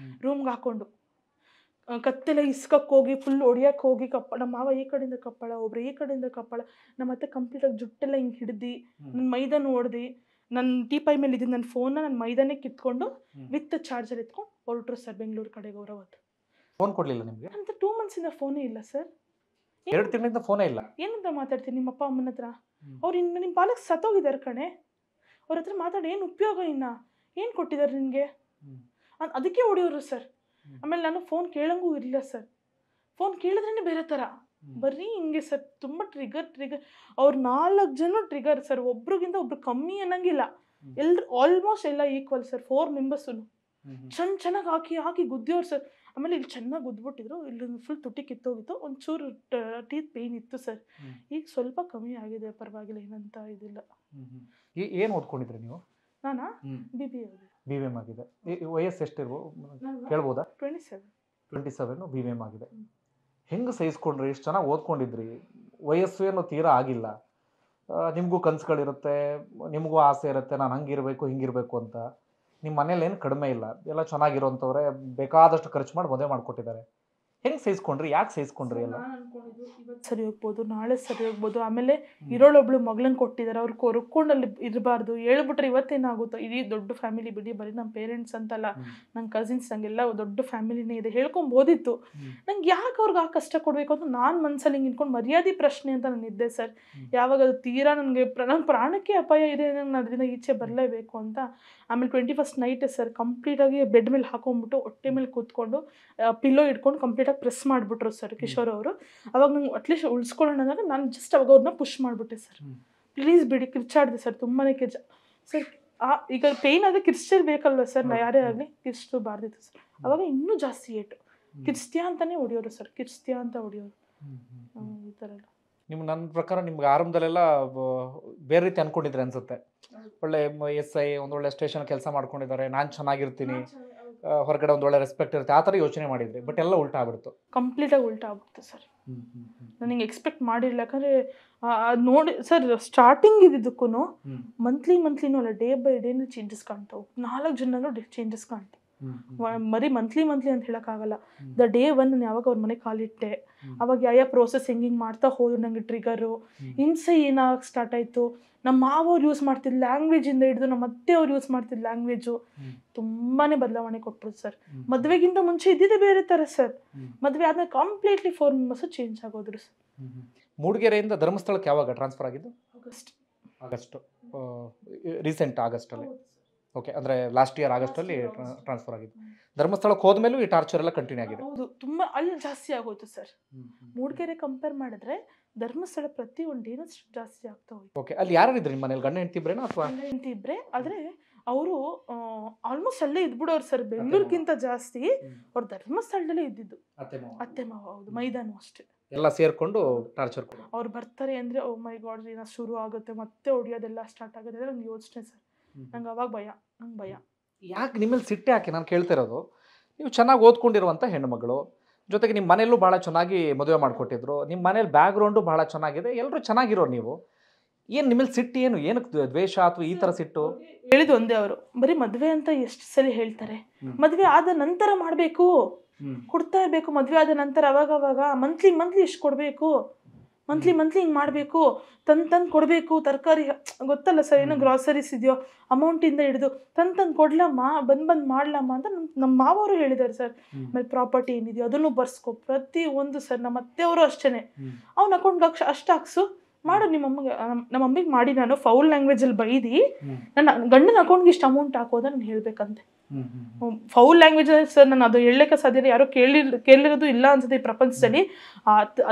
ರೂಮ್ಗೆ ಹಾಕೊಂಡು ಕತ್ತೆಲ್ಲ ಇಸ್ಕಕ್ಕೆ ಹೋಗಿ ಫುಲ್ ಹೊಡಿಯಕ್ಕೆ ಹೋಗಿ ಕಪ್ಪ ನಮ್ಮ ಮಾವ ಈ ಕಡೆಯಿಂದ ಕಪ್ಪಳ, ಒಬ್ರು ಈ ಕಡೆಯಿಂದ ಕಪ್ಪಳ, ನಮ್ಮ ಅತ್ತೆ ಕಂಪ್ಲೀಟಾಗಿ ಜುಟ್ಟೆಲ್ಲ ಹಿಂಗೆ ಹಿಡ್ದು ನನ್ನ ಮೈದಾನ ಹೊಡ್ದು, ನನ್ನ ಟೀಪಾಯಿ ಮೇಲೆ ಇದ್ದಿದ್ದು ನನ್ನ ಫೋನ್ನ ನನ್ನ ಮೈದಾನೇ ಕಿತ್ಕೊಂಡು ವಿತ್ ಚಾರ್ಜರ್ ಎತ್ಕೊಂಡು ಹೊರಟ್ರು ಸರ್ ಬೆಂಗಳೂರು ಕಡೆಗೆ ಅವರು. ಅವತ್ತು ಫೋನ್ ಕೊಡಲಿಲ್ಲ ನಿಮಗೆ? ಅಂತ 2 ಮಂತ್ಸಿಂದ ಫೋನೇ ಇಲ್ಲ ಸರ್. 2 ತಿಂಗಳಿಂದ ಫೋನೇ ಇಲ್ಲ. ಏನಂತ ಮಾತಾಡ್ತೀನಿ ನಿಮ್ಮ ಅಪ್ಪ ಅಮ್ಮನ ಹತ್ರ? ಅವ್ರು ಇನ್ನು ನಿಮ್ಮ ಪಾಲಕ್ಕೆ ಸತ್ತೋಗಿದ್ದಾರೆ ಕಣೆ, ಅವ್ರ ಹತ್ರ ಮಾತಾಡಿ ಏನು ಉಪಯೋಗ? ಏನು ಕೊಟ್ಟಿದ್ದಾರೆ ನಿನಗೆ? ಅದಕ್ಕೆ ಹೊಡಿಯೋರು ಸರ್. ಆಮೇಲೆ ನಾನು ಫೋನ್ ಕೇಳಂಗೂ ಇರಲಿಲ್ಲ ಸರ್. ಫೋನ್ ಕೇಳಿದ್ರೇ ಬೇರೆ ಥರ ಬರ್ರಿ ಹಿಂಗೆ ಸರ್. ತುಂಬ ಟ್ರಿಗರ್ ಅವ್ರು 4 ಜನ ಟ್ರಿಗರ್ ಸರ್. ಒಬ್ರಿಗಿಂತ ಒಬ್ರು ಕಮ್ಮಿ ಅನ್ನಂಗಿಲ್ಲ. ಎಲ್ರು ಆಲ್ಮೋಸ್ಟ್ ಎಲ್ಲ ಈಕ್ವಲ್ ಸರ್. 4 ಮೆಂಬರ್ಸು ಚೆನ್ನಾಗಿ ಹಾಕಿ ಗುದ್ದಿಯೋರು ಸರ್. ಆಮೇಲೆ ಇಲ್ಲಿ ಚೆನ್ನಾಗಿ ಗುದ್ಬಿಟ್ಟಿದ್ರು. ಇಲ್ಲಿ ಫುಲ್ ತುಟಿ ಕಿತ್ತೋಗಿತ್ತು. ಒಂಚೂರು ಟೀತ್ ಪೇಯ್ನ್ ಇತ್ತು ಸರ್. ಈಗ ಸ್ವಲ್ಪ ಕಮ್ಮಿ ಆಗಿದೆ, ಪರವಾಗಿಲ್ಲ, ಏನಂತ ಇದಿಲ್ಲ. ಏನು ಓದ್ಕೊಂಡಿದ್ರಿ ನೀವು? ನಾನಾ BBA BBM ಆಗಿದೆ. ವಯಸ್ಸು ಎಷ್ಟಿರ್ಬೋದು ಕೇಳ್ಬೋದಾ? 27 BBM ಆಗಿದೆ. ಹೆಂಗೆ ಸಹಿಸ್ಕೊಂಡ್ರಿ? ಇಷ್ಟು ಚೆನ್ನಾಗಿ ಓದ್ಕೊಂಡಿದ್ರಿ, ವಯಸ್ಸು ಏನು ತೀರಾ ಆಗಿಲ್ಲ, ನಿಮಗೂ ಕನಸುಗಳಿರುತ್ತೆ, ನಿಮಗೂ ಆಸೆ ಇರುತ್ತೆ, ನಾನು ಹಂಗಿರಬೇಕು ಹಿಂಗಿರಬೇಕು ಅಂತ. ನಿಮ್ಮ ಮನೇಲಿ ಏನು ಕಡಿಮೆ ಇಲ್ಲ, ಎಲ್ಲ ಚೆನ್ನಾಗಿರೋಂಥವ್ರೆ, ಬೇಕಾದಷ್ಟು ಖರ್ಚು ಮಾಡಿ ಮದುವೆ ಮಾಡಿಕೊಟ್ಟಿದ್ದಾರೆ. ಹೆಂಗೆ ಸಹಿಸ್ಕೊಂಡ್ರಿ? ಯಾಕೆ ಸಹಿಸ್ಕೊಂಡ್ರಿ? ಎಲ್ಲ ಇವತ್ತು ಸರಿ ಹೋಗ್ಬೋದು, ನಾಳೆ ಸರಿ ಹೋಗ್ಬೋದು. ಆಮೇಲೆ ಇರೋಳೊಬ್ಳು ಮಗಳನ್ನ ಕೊಟ್ಟಿದ್ದಾರೆ, ಅವ್ರು ಕೊರ್ಕೊಂಡಲ್ಲಿ ಇರಬಾರ್ದು. ಹೇಳ್ಬಿಟ್ರೆ ಇವತ್ತೇನಾಗುತ್ತೋ. ಇಡೀ ದೊಡ್ಡ ಫ್ಯಾಮಿಲಿ ಬಿಡಿ, ಬರೀ ನಮ್ಮ ಪೇರೆಂಟ್ಸ್ ಅಂತಲ್ಲ, ನನ್ನ ಕಸಿನ್ಸ್, ನಂಗೆಲ್ಲ ದೊಡ್ಡ ಫ್ಯಾಮಿಲಿನೇ ಇದೆ. ಹೇಳ್ಕೊಬೋದಿತ್ತು. ನಂಗೆ ಯಾಕೆ ಅವ್ರಿಗೆ ಆ ಕಷ್ಟ ಕೊಡಬೇಕು ಅಂತ ನಾನು ಮನಸ್ಸಲ್ಲಿ ಹಿಂಗೆ ಇಟ್ಕೊಂಡು ಮರ್ಯಾದೆ ಪ್ರಶ್ನೆ ಅಂತ ನಾನು ಇದ್ದೆ ಸರ್. ಯಾವಾಗ ಅದು ತೀರಾ ನನಗೆ ನನ್ನ ಪ್ರಾಣಕ್ಕೆ ಅಪಾಯ ಇದೆ, ನಾನು ಅದರಿಂದ ಈಚೆ ಬರಲೇಬೇಕು ಅಂತ. ಆಮೇಲೆ 21st ನೈಟ್ ಸರ್ ಕಂಪ್ಲೀಟಾಗಿ ಬೆಡ್ ಮೇಲೆ ಹಾಕೊಂಡ್ಬಿಟ್ಟು ಹೊಟ್ಟೆ ಮೇಲೆ ಕೂತ್ಕೊಂಡು ಪಿಲ್ಲೋ ಇಟ್ಕೊಂಡು ಕಂಪ್ಲೀಟಾಗಿ ಪ್ರೆಸ್ ಮಾಡಿಬಿಟ್ರು ಸರ್ ಕಿಶೋರ್ ಅವರು. ಅವಾಗ ನಂಗೆ ಅಟ್ಲೀಸ್ಟ್ ಉಳಿಸ್ಕೊಳ್ಳೋಣ ಅಂದಾಗ ನಾನು ಜಸ್ಟ್ ಅವಾಗ ಅವ್ರನ್ನ ಪುಷ್ ಮಾಡಿಬಿಟ್ಟೆ ಸರ್. ಪ್ಲೀಸ್ ಬಿಡಿ, ಕಿರ್ಚಾಡಿದೆ ಸರ್, ತುಂಬಾ ಸರ್. ಈಗ ಪೇಯ್ನ್ ಆದರೆ ಕಿರ್ಚಿರ್ಬೇಕಲ್ವ ಸರ್, ನಾ ಯಾರೇ ಆಗಲಿ ಕಿರ್ಚಬಾರ್ದಿತ್ತು ಸರ್. ಅವಾಗ ಇನ್ನೂ ಜಾಸ್ತಿ ಏಟು. ಕಿರ್ಚ್ತೀಯಾ ಅಂತಲೇ ಹೊಡಿಯೋರು ಸರ್, ಕಿರ್ಚ್ತೀಯಾ ಅಂತ ಹೊಡಿಯೋರು. ಈ ಥರ ಎಲ್ಲ ನನ್ನ ಪ್ರಕಾರ ನಿಮ್ಗೆ ಆರಂಭದಲ್ಲೆಲ್ಲ ಬೇರೆ ರೀತಿ ಅನ್ಕೊಂಡಿದ್ರೆ ಅನ್ಸುತ್ತೆ. ಒಳ್ಳೆ SI ಒಂದೊಳ್ಳೆ ಸ್ಟೇಷನ್ ಕೆಲಸ ಮಾಡ್ಕೊಂಡಿದ್ದಾರೆ, ನಾನು ಚೆನ್ನಾಗಿರ್ತೀನಿ, ಹೊರಗಡೆ ಒಂದು ಒಳ್ಳೆ ರೆಸ್ಪೆಕ್ಟ್ ಇರುತ್ತೆ, ಆ ಥರ ಯೋಚನೆ ಮಾಡಿದ್ರಿ. ಬಟ್ ಎಲ್ಲ ಉಲ್ಟಾ ಆಗ್ಬಿಡ್ತು, ಕಂಪ್ಲೀಟಾಗಿ ಉಲ್ಟಾ ಆಗ್ಬಿಡ್ತು ಸರ್. ನನಗೆ ಎಕ್ಸ್ಪೆಕ್ಟ್ ಮಾಡಿರಲಿಲ್ಲ. ಯಾಕಂದರೆ ನೋಡಿ ಸರ್, ಸ್ಟಾರ್ಟಿಂಗ್ ಇದ್ದಿದ್ದಕ್ಕೂ ಮಂತ್ಲಿನೂ ಅಲ್ಲ, ಡೇ ಬೈ ಡೇನೂ ಚೇಂಜಸ್ ಕಾಣ್ತಾವೆ. 4 ಜನನೂ ಚೇಂಜಸ್ ಕಾಣ್ತಾವೆ. ಬರೀ ಮಂತ್ಲಿ ಅಂತ ಹೇಳೋಕ್ಕಾಗಲ್ಲ. ದ ಡೇ 1 ನಾನು ಯಾವಾಗ ಅವ್ರ ಮನೆ ಕಾಲಿಟ್ಟೆ, ಅವಾಗ ಯಾವ ಪ್ರೋಸೆಸ್ ಹೆಂಗೆ ಮಾಡ್ತಾ ಹೋದ್ರು, ನನಗೆ ಟ್ರಿಗರು ಹಿಂಸೆ ಏನಾಗ ಸ್ಟಾರ್ಟ್ ಆಯಿತು. ನಮ್ಮ ಮಾವವ್ರು ಯೂಸ್ ಮಾಡ್ತಿದ್ದ ಲ್ಯಾಂಗ್ವೇಜಿಂದ ಹಿಡಿದು ನಮ್ಮ ಅತ್ತೆ ಅವ್ರು ಯೂಸ್ ಮಾಡ್ತಿದ್ದ ಲ್ಯಾಂಗ್ವೇಜು ತುಂಬಾ ಬದಲಾವಣೆ ಕೊಟ್ಟರು ಸರ್. ಮದುವೆಗಿಂತ ಮುಂಚೆ ಇದ್ದಿದ್ದೇ ಬೇರೆ ಥರ ಸರ್. ಮದುವೆ ಆದ್ಮೇಲೆ ಕಂಪ್ಲೀಟ್ಲಿ 4 ಮೆಂಬರ್ಸು ಚೇಂಜ್ ಆಗೋದ್ರು ಸರ್. ಮೂಡಿಗೆರೆಯಿಂದ ಧರ್ಮಸ್ಥಳಕ್ಕೆ ಯಾವಾಗ ಟ್ರಾನ್ಸ್ಫರ್ ಆಗಿದ್ದು? ಆಗಸ್ಟ್ ರೀಸೆಂಟ್ ಆಗಸ್ಟಲ್ಲಿ. ಓಕೆ, ಅಂದರೆ ಲಾಸ್ಟ್ ಇಯರ್ ಆಗಸ್ಟಲ್ಲಿ ಟ್ರಾನ್ಸ್ಫರ್ ಆಗಿದ್ದು. ಧರ್ಮಸ್ಥಳಕ್ಕೆ ಹೋದ್ಮೇಲೂ ಈ ಟಾರ್ಚರ್ ಎಲ್ಲ ಕಂಟಿನ್ಯೂ ಆಗಿದೆ? ಹೌದು, ತುಂಬ ಅಲ್ಲಿ ಜಾಸ್ತಿ ಆಗೋಯ್ತು ಸರ್. ಮೂಡಿಗೆರೆ ಕಂಪೇರ್ ಮಾಡಿದ್ರೆ ಧರ್ಮಸ್ಥಳ ಪ್ರತಿ ಒಂದು ಡೇನೂ ಜಾಸ್ತಿ ಆಗ್ತಾ ಹೋಯ್ತು. ಓಕೆ, ಅಲ್ಲಿ ಯಾರು ಇದ್ರು ನಿಮ್ಮ ಮನೇಲಿ? ಗಂಡ ಹೆಂಡತಿ ಇಬ್ರೇನಾ ಅಥವಾ? ಗಂಡ ಹೆಂಡತಿ ಇಬ್ಬರೇ. ಆದರೆ ಅವರು ಆಲ್ಮೋಸ್ಟ್ ಅಲ್ಲೇ ಇದ್ಬಿಡೋರು ಸರ್. ಬೆಂಗಳೂರಿಗಿಂತ ಜಾಸ್ತಿ ಅವ್ರು ಧರ್ಮಸ್ಥಳದಲ್ಲೇ ಇದ್ದಿದ್ದು. ಅತ್ತೆ ಮಾವ. ಹೌದು, ಮೈದಾನು ಅಷ್ಟೇ. ಎಲ್ಲ ಸೇರ್ಕೊಂಡು ಟಾರ್ಚರ್ ಕೊಡು. ಅವ್ರು ಬರ್ತಾರೆ ಅಂದರೆ ಓ ಮೈ ಗಾಡ್ ಏನೋ ಶುರು ಆಗುತ್ತೆ, ಮತ್ತೆ ಹೊಡಿಯೋದೆಲ್ಲ ಸ್ಟಾರ್ಟ್ ಆಗುತ್ತೆ ಅಂದರೆ ನಂಗೆ ಯೋಚನೆ ಸರ್. ನಂಗೆ ಅವಾಗ ಭಯ. ಯಾಕೆ ನಿಮ್ಮಲ್ಲಿ ಸಿಟ್ಟೆ ಯಾಕೆ? ನಾನು ಕೇಳ್ತಾ ಇರೋದು, ನೀವು ಚೆನ್ನಾಗಿ ಓದ್ಕೊಂಡಿರುವಂಥ ಹೆಣ್ಣುಮಗಳು, ಜೊತೆಗೆ ನಿಮ್ಮ ಮನೆಯಲ್ಲೂ ಭಾಳ ಚೆನ್ನಾಗಿ ಮದುವೆ ಮಾಡಿಕೊಟ್ಟಿದ್ರು, ನಿಮ್ಮ ಮನೇಲಿ ಬ್ಯಾಕ್ಗ್ರೌಂಡು ಭಾಳ ಚೆನ್ನಾಗಿದೆ, ಎಲ್ಲರೂ ಚೆನ್ನಾಗಿರೋರು ನೀವು. ಏನು ನಿಮ್ಮಲ್ಲಿ ಸಿಟ್ಟು? ಏನಕ್ಕೆ ದ್ವೇಷ ಅಥವಾ ಈ ಥರ ಸಿಟ್ಟು? ಹೇಳಿದ್ದು ಒಂದೇ, ಅವರು ಬರೀ ಮದುವೆ ಅಂತ ಎಷ್ಟು ಸಲ ಹೇಳ್ತಾರೆ. ಮದುವೆ ಆದ ನಂತರ ಮಾಡಬೇಕು, ಕೊಡ್ತಾ ಇರಬೇಕು. ಮದುವೆ ಆದ ನಂತರ ಅವಾಗ ಮಂತ್ಲಿ ಎಷ್ಟು ಕೊಡಬೇಕು, ಮಂತ್ಲಿ ಹಿಂಗೆ ಮಾಡಬೇಕು, ತಂದು ಕೊಡಬೇಕು. ತರಕಾರಿ ಗೊತ್ತಲ್ಲ ಸರ್, ಏನೋ ಗ್ರಾಸರೀಸ್ ಇದೆಯೋ ಅಮೌಂಟಿಂದ ಹಿಡಿದು ತಂದು ಕೊಡ್ಲಮ್ಮ, ಬಂದು ಮಾಡ್ಲಮ್ಮ ಅಂತ ನಮ್ಮ ಮಾವರು ಹೇಳಿದ್ದಾರೆ ಸರ್. ಆಮೇಲೆ ಪ್ರಾಪರ್ಟಿ ಏನಿದೆಯೋ ಅದನ್ನು ಬರ್ಸ್ಕೊ, ಪ್ರತಿ ಒಂದು ಸರ್. ನಮ್ಮ ಅತ್ತೆಯವರು ಅಷ್ಟೇ, ಅವ್ನ ಅಕೌಂಟ್ಗೆ ಅಷ್ಟು ಹಾಕ್ಸು ಮಾಡು. ನಮ್ಮ ಮಮ್ಮಿಗೆ ಮಾಡಿ ನಾನು ಫೌಲ್ ಲ್ಯಾಂಗ್ವೇಜಲ್ಲಿ ಬೈದಿ ನನ್ನ ಗಂಡನ ಅಕೌಂಟ್ಗೆ ಇಷ್ಟು ಅಮೌಂಟ್ ಹಾಕೋದ ನಾನು ಹೇಳ್ಬೇಕಂತೆ. ಫೌಲ್ ಲ್ಯಾಂಗ್ವೇಜ್ ಸರ್, ನಾನು ಅದು ಹೇಳಲಿಕ್ಕೆ ಸಾಧ್ಯ, ಯಾರೋ ಕೇಳಿರೋದು ಇಲ್ಲ ಅನ್ಸುತ್ತೆ ಈ ಪ್ರಪಂಚದಲ್ಲಿ.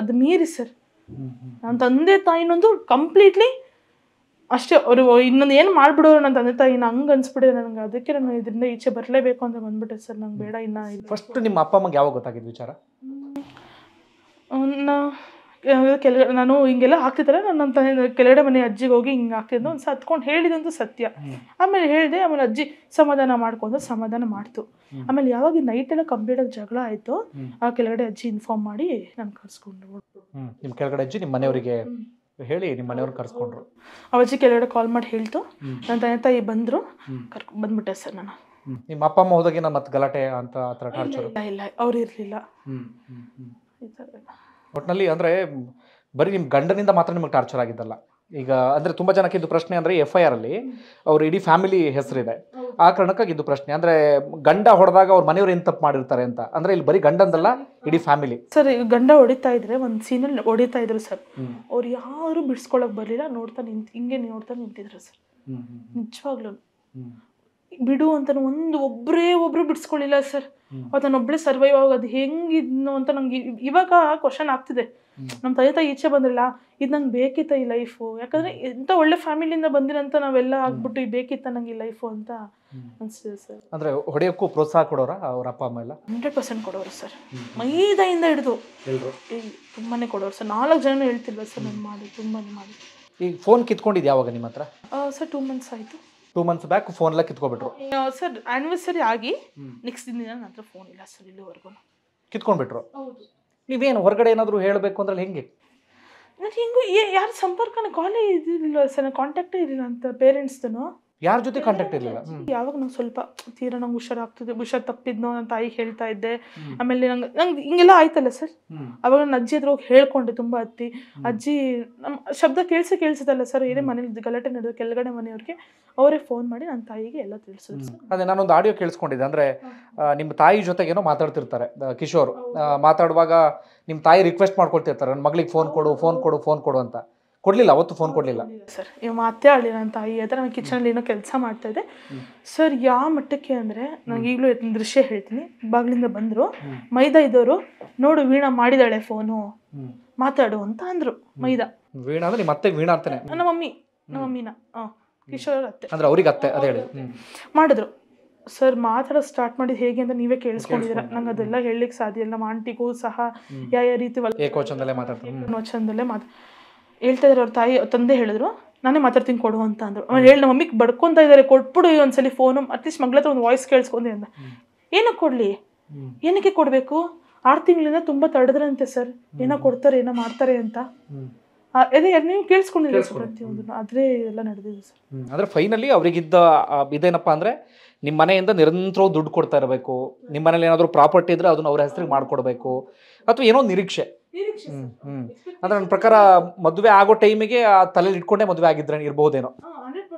ಅದು ಮೀರಿ ಸರ್ ನನ್ನ ತಂದೆ ತಾಯಿನೊಂದು ಕಂಪ್ಲೀಟ್ಲಿ ಅಷ್ಟೇ. ಅವರು ಇನ್ನೊಂದು ಏನು ಮಾಡಿಬಿಡೋರು ನನ್ನ ತಂದೆ ತಾಯಿನ, ಹಂಗೆ ಅನ್ಸ್ಬಿಟ್ಟಿದೆ ನನಗೆ. ಅದಕ್ಕೆ ನಾನು ಇದರಿಂದ ಈಚೆ ಬರಲೇಬೇಕು ಅಂತ ಬಂದ್ಬಿಟ್ಟೆ ಸರ್. ನಂಗೆ ಬೇಡ ಇನ್ನು. ಫಸ್ಟ್ ನಿಮ್ಮ ಅಪ್ಪ ಅಮ್ಮಗೆ ಯಾವಾಗ ಗೊತ್ತಾಗಿದ್ದು ವಿಚಾರ? ಕೆಳಗಡೆ ನಾನು ಹಿಂಗೆಲ್ಲ ಆಗ್ತಿದ್ದಾರೆ, ನನ್ನ ಕೆಳಗಡೆ ಮನೆ ಅಜ್ಜಿಗೆ ಹೋಗಿ ಹಿಂಗೆ ಆಗ್ತಿದ್ದು ಒಂದು ಹತ್ಕೊಂಡು ಹೇಳಿದಂತೂ ಸತ್ಯ. ಆಮೇಲೆ ಹೇಳಿದೆ, ಆಮೇಲೆ ಅಜ್ಜಿ ಸಮಾಧಾನ ಮಾಡ್ತು. ಆಮೇಲೆ ಯಾವಾಗ ನೈಟೆಲ್ಲ ಕಂಪ್ಲೀಟಾಗಿ ಜಗಳ ಆಯಿತು, ಆ ಕೆಳಗಡೆ ಅಜ್ಜಿ ಇನ್ಫಾರ್ಮ್ ಮಾಡಿ ನಾನು ಕರ್ಸ್ಕೊಂಡು. ನಿಮ್ಮ ಕೆಳಗಡೆ ಅಜ್ಜಿ ನಿಮ್ಮ ಮನೆಯವರಿಗೆ ಹೇಳಿ ನಿಮ್ಮ ಮನೆಯವ್ರನ್ನ ಕರ್ಸ್ಕೊಂಡ್ರು? ಆ ಅಜ್ಜಿ ಕೆಳಗಡೆ ಕಾಲ್ ಮಾಡಿ ಹೇಳ್ತು, ನನ್ನ ತಂದೆ ತಾಯಿ ಬಂದರು, ಬಂದ್ಬಿಟ್ಟೆ ಸರ್ ನಾನು. ನಿಮ್ಮ ಅಪ್ಪ ಅಮ್ಮ ಹೋದಾಗಿನ ಮತ್ತೆ ಗಲಾಟೆ ಅಂತ ಆ ಥರ ಟಾರ್ಚರ್? ಇಲ್ಲ ಅವ್ರು ಇರಲಿಲ್ಲ. ಒಟ್ಟಿನಲ್ಲಿ ಅಂದರೆ ಬರೀ ನಿಮ್ಮ ಗಂಡನಿಂದ ಮಾತ್ರ ನಿಮಗೆ ಟಾರ್ಚರ್ ಆಗಿದ್ದಲ್ಲ. ಈಗ ಅಂದರೆ ತುಂಬ ಜನಕ್ಕೆ ಇದು ಪ್ರಶ್ನೆ ಅಂದರೆ FIR ಅಲ್ಲಿ ಅವ್ರ ಇಡೀ ಫ್ಯಾಮಿಲಿ ಹೆಸರಿದೆ, ಆ ಕಾರಣಕ್ಕಾಗಿ ಇದು ಪ್ರಶ್ನೆ. ಅಂದರೆ ಗಂಡ ಹೊಡೆದಾಗ ಅವ್ರ ಮನೆಯವ್ರು ಏನು ತಪ್ಪು ಮಾಡಿರ್ತಾರೆ ಅಂತ. ಅಂದರೆ ಇಲ್ಲಿ ಬರೀ ಗಂಡಂದಲ್ಲ, ಇಡೀ ಫ್ಯಾಮಿಲಿ. ಸರ್ ಗಂಡ ಹೊಡಿತಾ ಇದ್ರೆ ಒಂದು ಸೀನಲ್ಲಿ ಹೊಡಿತಾ ಇದ್ರು ಸರ್, ಅವ್ರು ಯಾರು ಬಿಡಿಸ್ಕೊಳಕ್ ಬರಲಿಲ್ಲ, ಹಿಂಗೆ ನೋಡ್ತಾ ನಿಂತಿದ್ರು ಸರ್. ನಿಜವಾಗ್ಲೂ ಬಿಡು ಅಂತ ಒಬ್ರು ಬಿಡಿಸ್ಕೊಳ್ಳಿಲ್ಲ ಸರ್. ಅದನ್ನೊಬ್ಳೆ ಸರ್ವೈವ್ ಆಗೋದು ಹೆಂಗಿದ್ನು ಅಂತ ನಂಗೆ ಇವಾಗ ಕ್ವಶನ್ ಆಗ್ತಿದೆ. ನಮ್ಮ ತಾಯಿ ಈಚೆ ಬಂದ್ರಲ್ಲ, ಇದು ನಂಗೆ ಬೇಕಿತ್ತ ಈ ಲೈಫು? ಯಾಕಂದ್ರೆ ಎಂತ ಒಳ್ಳೆ ಫ್ಯಾಮಿಲಿಯಿಂದ ಬಂದಿರಂತ ನಾವೆಲ್ಲ ಆಗ್ಬಿಟ್ಟು ಬೇಕಿತ್ತ ನಂಗೆ ಈ ಲೈಫು ಅಂತ ಅನ್ಸ್ತಿದೆ ಸರ್. ಅಂದ್ರೆ ಹೊಡೆಯೋಕ್ಕೂ ಪ್ರೋತ್ಸಾಹ ಕೊಡೋರ ಅವ್ರ ಅಪ್ಪ ಅಮ್ಮ ಎಲ್ಲ? 100% ಕೊಡೋರು ಸರ್. ಮೈದಾಯಿಂದ ಹಿಡಿದು ತುಂಬಾನೇ ಕೊಡೋರು ಸರ್. 4 ಜನ ಹೇಳ್ತಿಲ್ವ ಸರ್, ನಾನು ಮಾಡಿ ತುಂಬಾನೇ ಮಾಡಿ. ಈಗ ಫೋನ್ ಕಿತ್ಕೊಂಡಿದ್ದು ಯಾವಾಗ ನಿಮ್ಮ ಹತ್ರ? ಸರ್ 2 months ಆಯ್ತು. 2 months ಬ್ಯಾಕ್ ಫೋನ್ ಎಲ್ಲ ಕಿತ್ಕೊಬಿಟ್ರು ಸರ್. ಆನಿವರ್ಸರಿ ಆಗಿ ನೆಕ್ಸ್ಟ್ ದಿನ ನನ್ನ ಹತ್ರ ಫೋನ್ ಇಲ್ಲ ಸರ್, ಇಲ್ಲಿವರೆಗೂ ಕಿತ್ಕೊಂಡ್ಬಿಟ್ರು. ಹೌದು. ನೀವೇನು ಹೊರಗಡೆ ಏನಾದರೂ ಹೇಳಬೇಕು ಅಂದ್ರೆ ಹೆಂಗೆ? ನನಗೆ ಹೆಂಗೂ ಯಾರ ಸಂಪರ್ಕನ ಕಾಲೇ ಇದಿರಲಿಲ್ಲ ಸರ್, ಕಾಂಟ್ಯಾಕ್ಟೇ ಇರಲಿಲ್ಲ ಅಂತ ಪೇರೆಂಟ್ಸ್ದು. ಯಾರ ಜೊತೆ ಕಾಂಟ್ಯಾಕ್ಟ್ ಇರಲಿಲ್ಲ? ಯಾವಾಗ ನಂಗೆ ಸ್ವಲ್ಪ ತೀರಾ ನಂಗೆ ಹುಷಾರಾಗ್ತದೆ, ಹುಷಾರು ತಪ್ಪಿದ್ನೋ ನನ್ನ ತಾಯಿಗೆ ಹೇಳ್ತಾ ಇದ್ದೆ. ಆಮೇಲೆ ನಂಗೆ ಹಿಂಗೆಲ್ಲ ಆಯ್ತಲ್ಲ ಸರ್, ಅವಾಗ ನನ್ನ ಅಜ್ಜಿ ಹತ್ರ ಹೋಗಿ ಹೇಳ್ಕೊಂಡೆ ತುಂಬ ಹತ್ತಿ. ಅಜ್ಜಿ ನಮ್ಮ ಶಬ್ದ ಕೇಳಿಸುತ್ತಲ್ಲ ಸರ್, ಏನೇ ಮನೇಲಿ ಗಲಾಟೆ ನಡೆದು ಕೆಳಗಡೆ ಮನೆಯವ್ರಿಗೆ ಅವರೇ ಫೋನ್ ಮಾಡಿ ನನ್ನ ತಾಯಿಗೆ ಎಲ್ಲ ತಿಳಿಸಿದ್ರು ಸರ್. ಅದೇ ನಾನೊಂದು ಆಡಿಯೋ ಕೇಳಿಸ್ಕೊಂಡಿದ್ದೆ. ಅಂದರೆ ನಿಮ್ಮ ತಾಯಿ ಜೊತೆಗೇನೋ ಮಾತಾಡ್ತಿರ್ತಾರೆ ಕಿಶೋರ್. ಮಾತಾಡುವಾಗ ನಿಮ್ಮ ತಾಯಿ ರಿಕ್ವೆಸ್ಟ್ ಮಾಡ್ಕೊಳ್ತಿರ್ತಾರೆ, ನನ್ನ ಮಗಳಿಗೆ ಫೋನ್ ಕೊಡು ಅಂತ. ಕೊಡ್ಲಿಲ್ಲ, ಅವತ್ತು ಫೋನ್ ಕೊಡ್ಲಿಲ್ಲ ಸರ್. ಇವ್ ಮಾತೇ ಆಡಲಿಲ್ಲ ನನ್ನ ತಾಯಿ ಹತ್ರ. ನಾನು ಕಿಚನಲ್ಲಿ ಏನೋ ಕೆಲಸ ಮಾಡ್ತಾ ಇದ್ದೆ ಸರ್. ಯಾವ ಮಟ್ಟಕ್ಕೆ ಅಂದರೆ ನನಗೆ ಈಗಲೂ ದೃಶ್ಯ ಹೇಳ್ತೀನಿ. ಬಾಗಿಲಿಂದ ಬಂದರು, ಮೈದಾ ಇದ್ದವರು, ನೋಡು ವೀಣಾ ಮಾಡಿದಾಳೆ ಫೋನು, ಮಾತಾಡು ಅಂತ ಅಂದ್ರು. ಮೈದಾ ವೀಣಾ ಅಂದ್ರೆ ನಿಮ್ಮ ಅತ್ತೆ? ವೀಣಾ ಅಂತಾನೆ ನಮ್ಮ ಮಮ್ಮಿನ ಕಿಶೋರ್ ಅತ್ತೆ, ಅಂದ್ರೆ ಅವ್ರಿಗೆ ಅತ್ತೆ. ಅದೇ ಹೇಳಿ ಮಾಡಿದ್ರು ಸರ್. ಮಾತಾಡೋ ಸ್ಟಾರ್ಟ್ ಮಾಡಿದ್ದು ಹೇಗೆ ಅಂತ ನೀವೇ ಕೇಳಿಸ್ಕೊಂಡಿದ್ದೀರಾ. ನಂಗೆ ಅದೆಲ್ಲ ಹೇಳಲಿಕ್ಕೆ ಸಾಧ್ಯ ಇಲ್ಲ. ನಮ್ಮ ಆಂಟಿಗೂ ಸಹ ಯಾವ ರೀತಿ ಏಕವಚನದಲ್ಲೇ ಮಾತಾಡ್ತಾರೆ. ಹೇಳ್ತಾ ಇದ್ದಾರೆ. ಅವ್ರ ತಾಯಿ ತಂದೆ ಹೇಳಿದ್ರು, ನಾನೇ ಮಾತಾಡ್ತೀನಿ ಕೊಡು ಅಂತ ಅಂದ್ರು. ಆಮೇಲೆ ಹೇಳಿ ನಮ್ಮ ಮಮ್ಮಿಗೆ ಬಡ್ಕೊತಾ ಇದ್ದಾರೆ, ಕೊಟ್ಬಿಡು ಒಂದ್ಸಲಿ ಫೋನು, ಅಟ್ಲೀಸ್ಟ್ ಮಗಳ ಹತ್ರ ಒಂದು ವಾಯ್ಸ್ ಕೇಳಿಸ್ಕೊಂಡೆ ಅಂತ. ಏನಕ್ಕೆ ಕೊಡ್ಲಿ, ಏನಕ್ಕೆ ಕೊಡಬೇಕು? 6 ತಿಂಗಳಿಂದ ತುಂಬ ತಡೆದ್ರಂತೆ ಸರ್, ಏನೋ ಕೊಡ್ತಾರೆ ಏನೋ ಮಾಡ್ತಾರೆ ಅಂತ. ಅದೇ ನೀವು ಕೇಳಿಸ್ಕೊಂಡಿದ್ದೀರಿ ಪ್ರತಿಯೊಂದು, ಆದ್ರೆ ಎಲ್ಲ ನಡೆದಿದೆ ಸರ್. ಅಂದ್ರೆ ಫೈನಲಿ ಅವ್ರಿಗಿದ್ದ ಇದೇನಪ್ಪ ಅಂದ್ರೆ ನಿಮ್ಮ ಮನೆಯಿಂದ ನಿರಂತರವಾಗಿ ದುಡ್ಡು ಕೊಡ್ತಾ ಇರಬೇಕು, ನಿಮ್ಮ ಮನೇಲಿ ಏನಾದರೂ ಪ್ರಾಪರ್ಟಿ ಇದ್ರೆ ಅದನ್ನ ಅವ್ರ ಹೆಸರಿಗೆ ಮಾಡ್ಕೊಡ್ಬೇಕು, ಅಥವಾ ಏನೋ ನಿರೀಕ್ಷೆ. ಅಂದ್ರೆ ನನ್ನ ಪ್ರಕಾರ ಮದುವೆ ಆಗೋ ಟೈಮಿಗೆ ಆ ತಲೆಯಲ್ಲಿ ಇಟ್ಕೊಂಡೇ ಮದುವೆ ಆಗಿದ್ರೆ ಇರ್ಬೋದೇನೋ.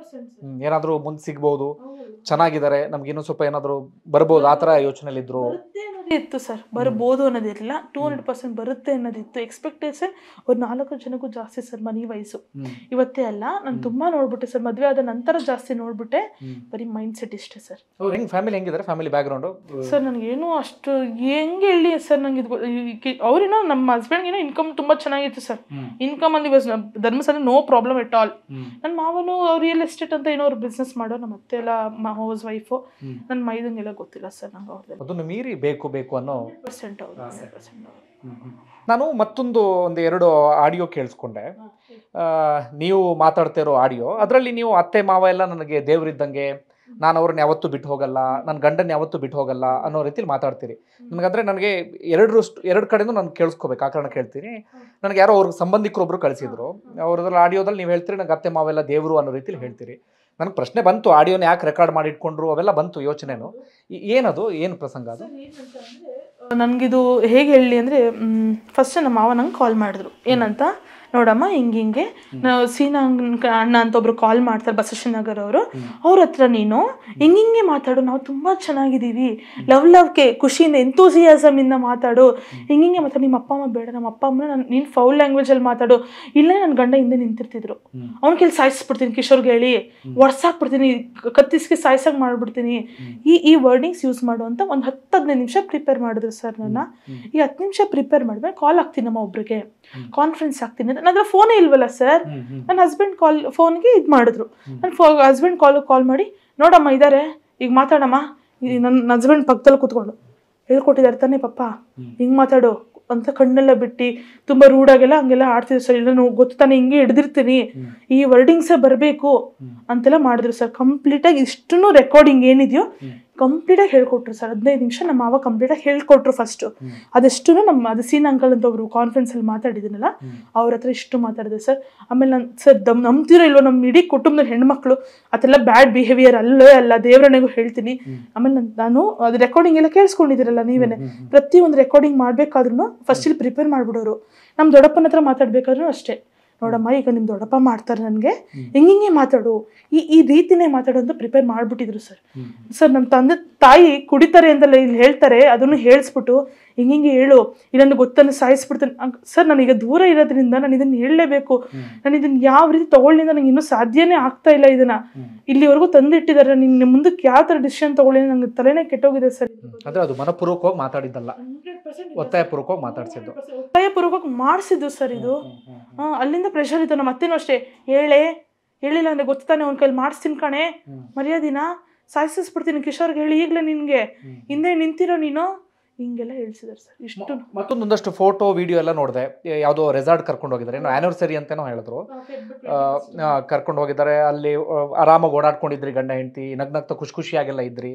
ಏನಾದರೂ ಮುಂದೆ ಸಿಗ್ಬೋದು, ಚೆನ್ನಾಗಿದ್ದಾರೆ, ನಮ್ಗೆ ಇನ್ನೂ ಸ್ವಲ್ಪ ಏನಾದರೂ ಬರ್ಬೋದು, ಆ ಥರ ಯೋಚನೆಯಲ್ಲಿ ಇದ್ರು ಇತ್ತು ಸರ್. ಬರ್ಬೋದು ಅನ್ನೋದಿರಲಿಲ್ಲ, 200% ಬರುತ್ತೆ ಅನ್ನೋದಿತ್ತು ಎಕ್ಸ್ಪೆಕ್ಟೇಷನ್. ಅವ್ರು 4 ಜನಕ್ಕೂ ಜಾಸ್ತಿ ಸರ್ ಮನಿ ವಯಸ್ಸು. ಇವತ್ತೇ ಅಲ್ಲ, ನಾನು ತುಂಬಾ ನೋಡ್ಬಿಟ್ಟೆ ಸರ್. ಮದುವೆ ಆದ ನಂತರ ಜಾಸ್ತಿ ನೋಡ್ಬಿಟ್ಟೆ. ಬರೀ ಮೈಂಡ್ ಸೆಟ್ ಇಷ್ಟೇ ಸರ್. ಫ್ಯಾಮಿಲಿ ಹೆಂಗಿದ್ದಾರೆ? ಫ್ಯಾಮಿಲಿ ಬ್ಯಾಕ್ ಗ್ರೌಂಡ್ ಸರ್ ನನಗೇನು ಅಷ್ಟು ಹೆಂಗೆ ಹೇಳಿ ಸರ್, ನಂಗೆ ಅವ್ರೇನೋ ನಮ್ಮ ಹಸ್ಬೆಂಡ್ಗೇನೋ ಇನ್ಕಮ್ ತುಂಬಾ ಚೆನ್ನಾಗಿತ್ತು ಸರ್. ಇನ್ಕಮ್ ಅಲ್ಲಿ Dharmasthala no problem at all. ನನ್ನ ಮಾವನು ರಿಯಲ್ ಎಸ್ಟೇಟ್ ಅಂತ ಏನೋ ಅವ್ರು ಬಿಸ್ನೆಸ್ ಮಾಡೋ. ನಮ್ಮ ಅತ್ತೆ ಎಲ್ಲ ಹೌಸ್ ವೈಫು. ನನ್ನ ಮೈದಂಗೆಲ್ಲ ಗೊತ್ತಿಲ್ಲ ಸರ್ ನಂಗೆ. ಅದನ್ನು ಮೀರಿ ಬೇಕು ಅನ್ನೋ 100%. ನಾನು ಮತ್ತೊಂದು 1-2 ಆಡಿಯೋ ಕೇಳಿಸ್ಕೊಂಡೆ. ನೀವು ಮಾತಾಡ್ತಾ ಇರೋ ಆಡಿಯೋ, ಅದರಲ್ಲಿ ನೀವು ಅತ್ತೆ ಮಾವ ಎಲ್ಲ ನನಗೆ ದೇವರಿದ್ದಂಗೆ, ನಾನು ಅವ್ರನ್ನ ಯಾವತ್ತೂ ಬಿಟ್ಟು ಹೋಗಲ್ಲ, ನನ್ನ ಗಂಡನ ಯಾವತ್ತೂ ಬಿಟ್ಟು ಹೋಗಲ್ಲ ಅನ್ನೋ ರೀತಿಲಿ ಮಾತಾಡ್ತೀರಿ. ನನಗಂದ್ರೆ ನನಗೆ ಎರಡು ಕಡೆನೂ ನಾನು ಕೇಳಿಸ್ಕೋಬೇಕು, ಆ ಕಾರಣ ಕೇಳ್ತೀನಿ. ನನಗೆ ಯಾರೋ ಅವ್ರ ಸಂಬಂಧಿಕರೊಬ್ರು ಕಳಿಸಿದ್ರು, ಅವ್ರದ್ರಲ್ಲಿ ಆಡಿಯೋದಲ್ಲಿ ನೀವು ಹೇಳ್ತೀರಿ ನನಗೆ ಅತ್ತೆ ಮಾವೆಲ್ಲ ದೇವರು ಅನ್ನೋ ರೀತಿಲಿ ಹೇಳ್ತೀರಿ. ನನಗೆ ಪ್ರಶ್ನೆ ಬಂತು, ಆಡಿಯೋನ ಯಾಕೆ ರೆಕಾರ್ಡ್ ಮಾಡಿ ಇಟ್ಕೊಂಡ್ರು ಅವೆಲ್ಲ ಬಂತು ಯೋಚನೆನು. ಏನದು, ಏನು ಪ್ರಸಂಗ ಅದು? ನನಗಿದು ಹೇಗೆ ಹೇಳಿ ಅಂದರೆ, ಫಸ್ಟ್ ನಮ್ಮ ಮಾವ ನಂಗೆ ಕಾಲ್ ಮಾಡಿದ್ರು. ಏನಂತ, ನೋಡಮ್ಮ ಹಿಂಗೆ ಸೀನಾ ಅಣ್ಣ ಅಂತ ಒಬ್ರು ಕಾಲ್ ಮಾಡ್ತಾರೆ, ಬಸವನಗರ ಅವರು. ಅವ್ರ ಹತ್ರ ನೀನು ಹಿಂಗೆ ಮಾತಾಡು, ನಾವು ತುಂಬ ಚೆನ್ನಾಗಿದ್ದೀವಿ, ಲವ್ಗೆ ಖುಷಿಯಿಂದ ಎಂತೂಸಿಯಾಸಮ್ ಇಂದ ಮಾತಾಡು, ಹಿಂಗೆ ಮಾತಾಡು. ನಿಮ್ಮ ಅಪ್ಪ ಅಮ್ಮ ಬೇಡ, ನಮ್ಮ ಅಪ್ಪ ಅಮ್ಮನ ನೀನು ಫೌಲ್ ಲ್ಯಾಂಗ್ವೇಜಲ್ಲಿ ಮಾತಾಡು. ಇಲ್ಲೇ ನನ್ನ ಗಂಡ ಹಿಂದೆ ನಿಂತಿರ್ತಿದ್ರು, ಅವ್ನ ಕೆಲ್ ಸಾಯಿಸ್ಬಿಡ್ತೀನಿ, ಕಿಶೋರ್ಗೆ ಹೇಳಿ ಒಡ್ಸಾಕ್ಬಿಡ್ತೀನಿ, ಕತ್ತಿಸ್ಗೆ ಸಾಯ್ಸಂಗೆ ಮಾಡ್ಬಿಡ್ತೀನಿ, ಈ ವರ್ಡಿಂಗ್ಸ್ ಯೂಸ್ ಮಾಡು ಅಂತ ಒಂದು 10-15 ನಿಮಿಷ ಪ್ರಿಪೇರ್ ಮಾಡಿದ್ರು ಸರ್. ನನ್ನ ಈ 10 ನಿಮಿಷ ಪ್ರಿಪೇರ್ ಮಾಡಿದ್ಮೇಲೆ ಕಾಲ್ ಆಗ್ತೀನಮ್ಮ ಒಬ್ರಿಗೆ, ಕಾನ್ಫರೆನ್ಸ್ ಆಗ್ತೀನಿ. ನನ್ನ ಫೋನೇ ಇಲ್ವಲ್ಲ ಸರ್. ನನ್ನ ಹಸ್ಬೆಂಡ್ ಫೋನ್ಗೆ ಇದು ಮಾಡಿದ್ರು. ನನ್ನ ಹಸ್ಬೆಂಡ್ ಕಾಲ್ ಮಾಡಿ, ನೋಡಮ್ಮ ಇದ್ದಾರೆ, ಈಗ ಮಾತಾಡಮ್ಮ. ನನ್ನ ಹಸ್ಬೆಂಡ್ ಪಕ್ಕದಲ್ಲಿ ಕೂತ್ಕೊಂಡು ಹೇಳ್ಕೊಟ್ಟಿದ್ದಾರೆ ತಾನೇ ಪಪ್ಪ, ಹಿಂಗೆ ಮಾತಾಡು ಅಂತ ಕಣ್ಣೆಲ್ಲ ಬಿಟ್ಟು ತುಂಬ ರೂಢಾಗೆಲ್ಲ ಹಂಗೆಲ್ಲ ಆಡ್ತಿದ್ರು ಸರ್. ಇಲ್ಲ ಗೊತ್ತು ತಾನೆ, ಹಿಂಗೆ ಹಿಡ್ದಿರ್ತೀನಿ, ಈ ವರ್ಡಿಂಗ್ಸೇ ಬರಬೇಕು ಅಂತೆಲ್ಲ ಮಾಡಿದ್ರು ಸರ್. ಕಂಪ್ಲೀಟಾಗಿ ಇಷ್ಟೂ ರೆಕಾರ್ಡಿಂಗ್ ಏನಿದೆಯೋ ಕಂಪ್ಲೀಟಾಗಿ ಹೇಳ್ಕೊಟ್ರು ಸರ್. 15 ನಿಮಿಷ ನಮ್ಮ ಮಾವ ಕಂಪ್ಲೀಟಾಗಿ ಹೇಳ್ಕೊಟ್ರು ಫಸ್ಟು. ಅದೆಷ್ಟು ಅದು ಸೀನ್ ಅಂಕಲ್ ಅಂತ ಒಬ್ರು ಕಾನ್ಫರೆನ್ಸಲ್ಲಿ ಮಾತಾಡಿದ್ದೀನಲ್ಲ, ಅವ್ರ ಹತ್ರ ಇಷ್ಟು ಮಾತಾಡಿದೆ ಸರ್. ಆಮೇಲೆ ನಾನು ಸರ್ ನಂಬ್ತಿರೋ ಇಲ್ವೋ, ನಮ್ಮ ಇಡೀ ಕುಟುಂಬದ ಹೆಣ್ಮಕ್ಳು ಅದೆಲ್ಲ ಬ್ಯಾಡ್ ಬಿಹೇವಿಯರ್ ಅಲ್ಲೇ ಅಲ್ಲ, ದೇವರನೆಗೂ ಹೇಳ್ತೀನಿ. ಆಮೇಲೆ ನಾನು ಅದು ರೆಕಾರ್ಡಿಂಗ್ ಎಲ್ಲ ಕೇಳಿಸ್ಕೊಂಡಿದ್ದೀರಲ್ಲ ನೀವೇನೆ, ಪ್ರತಿಯೊಂದು ರೆಕಾರ್ಡಿಂಗ್ ಮಾಡಬೇಕಾದ್ರೂ ಫಸ್ಟ್ ಇಲ್ಲಿ ಪ್ರಿಪೇರ್ ಮಾಡಿಬಿಡೋರು. ನಮ್ಮ ದೊಡ್ಡಪ್ಪನ ಹತ್ರ ಮಾತಾಡ್ಬೇಕಾದ್ರೂ ಅಷ್ಟೇ, ನೋಡಮ್ಮ ಈಗ ನಿಮ್ಮ ದೊಡ್ಡಪ್ಪ ಮಾಡ್ತಾರೆ, ನನಗೆ ಹಿಂಗೆ ಮಾತಾಡು, ಈ ರೀತಿನೇ ಮಾತಾಡು ಅಂತ ಪ್ರಿಪೇರ್ ಮಾಡಿಬಿಟ್ಟಿದ್ರು ಸರ್. ಸರ್ ನಮ್ಮ ತಂದೆ ತಾಯಿ ಕುಡಿತಾರೆ ಅಂತೆಲ್ಲ ಇಲ್ಲಿ ಹೇಳ್ತಾರೆ, ಅದನ್ನು ಹೇಳಿಸ್ಬಿಟ್ಟು ಹಿಂಗೆ ಹೇಳು, ಇಲ್ಲೊಂದು ಗೊತ್ತನ್ನು ಸಾಯಿಸ್ಬಿಡ್ತೇನೆ ಸರ್. ನಾನೀಗ ದೂರ ಇರೋದ್ರಿಂದ ನಾನು ಇದನ್ನು ಹೇಳಲೇಬೇಕು. ನಾನು ಇದನ್ನು ಯಾವ ರೀತಿ ತಗೊಳ್ಳಿಂದ ನನಗೆ ಇನ್ನೂ ಸಾಧ್ಯನೇ ಆಗ್ತಾ ಇಲ್ಲ. ಇದನ್ನ ಇಲ್ಲಿವರೆಗೂ ತಂದಿಟ್ಟಿದ್ದಾರೆ, ನಿನ್ನ ಮುಂದಕ್ಕೆ ಯಾವ ಥರ ಡಿಸಿಷನ್ ತಗೊಳ್ಳಿ, ನನಗೆ ತಲೆನೇ ಕೆಟ್ಟೋಗಿದೆ ಸರ್. ಅಂದ್ರೆ ಅದು ಮನಪೂರ್ವಕವಾಗಿ ಮಾತಾಡಿದ್ದಲ್ಲ, ಒತ್ತಾಯಪೂರ್ವಕವಾಗಿ ಮಾತಾಡ್ಸಿದ್ದು, ಒತ್ತಾಯಪೂರ್ವಕವಾಗಿ ಮಾಡಿಸಿದ್ದು ಸರ್ ಇದು. ಅಲ್ಲಿಂದ ಪ್ರೆಷರ್ ಇತ್ತು. ನಮ್ಮ ಅತ್ತೆನೂ ಅಷ್ಟೇ, ಹೇಳಿಲ್ಲ ಅಂದ್ರೆ ಗೊತ್ತಾನೆ ಅವ್ನ ಕೈಲಿ ಮಾಡಿಸ್ತೀನಿ ಕಣೆ, ಮರ್ಯಾದಿನ ಸಾಯಿಸ್ಬಿಡ್ತೀನಿ, ಕಿಶೋರ್ಗೆ ಹೇಳಿ ಈಗಲೇ, ನಿನ್ಗೆ ಹಿಂದೆ ನಿಂತಿರೋ ನೀನು, ಹಿಂಗೆಲ್ಲ ಹೇಳ್ಸಿದಾರೆ ಸರ್. ಇಷ್ಟು ಮತ್ತೊಂದಷ್ಟು ಫೋಟೋ ವಿಡಿಯೋ ಎಲ್ಲ ನೋಡಿದೆ, ಯಾವುದೋ ರೆಸಾರ್ಟ್ ಕರ್ಕೊಂಡು ಹೋಗಿದ್ದಾರೆ, ಏನೋ ಆ್ಯನಿವರ್ಸರಿ ಅಂತೇನೋ ಹೇಳಿದ್ರು, ಕರ್ಕೊಂಡು ಹೋಗಿದ್ದಾರೆ. ಅಲ್ಲಿ ಆರಾಮಾಗಿ ಓಡಾಡ್ಕೊಂಡಿದ್ರಿ, ಗಂಡ ಹೆಂಡತಿ ನಗ್ನಗ್ತಾ ಖುಷಿಯಾಗೆಲ್ಲ ಇದ್ರಿ.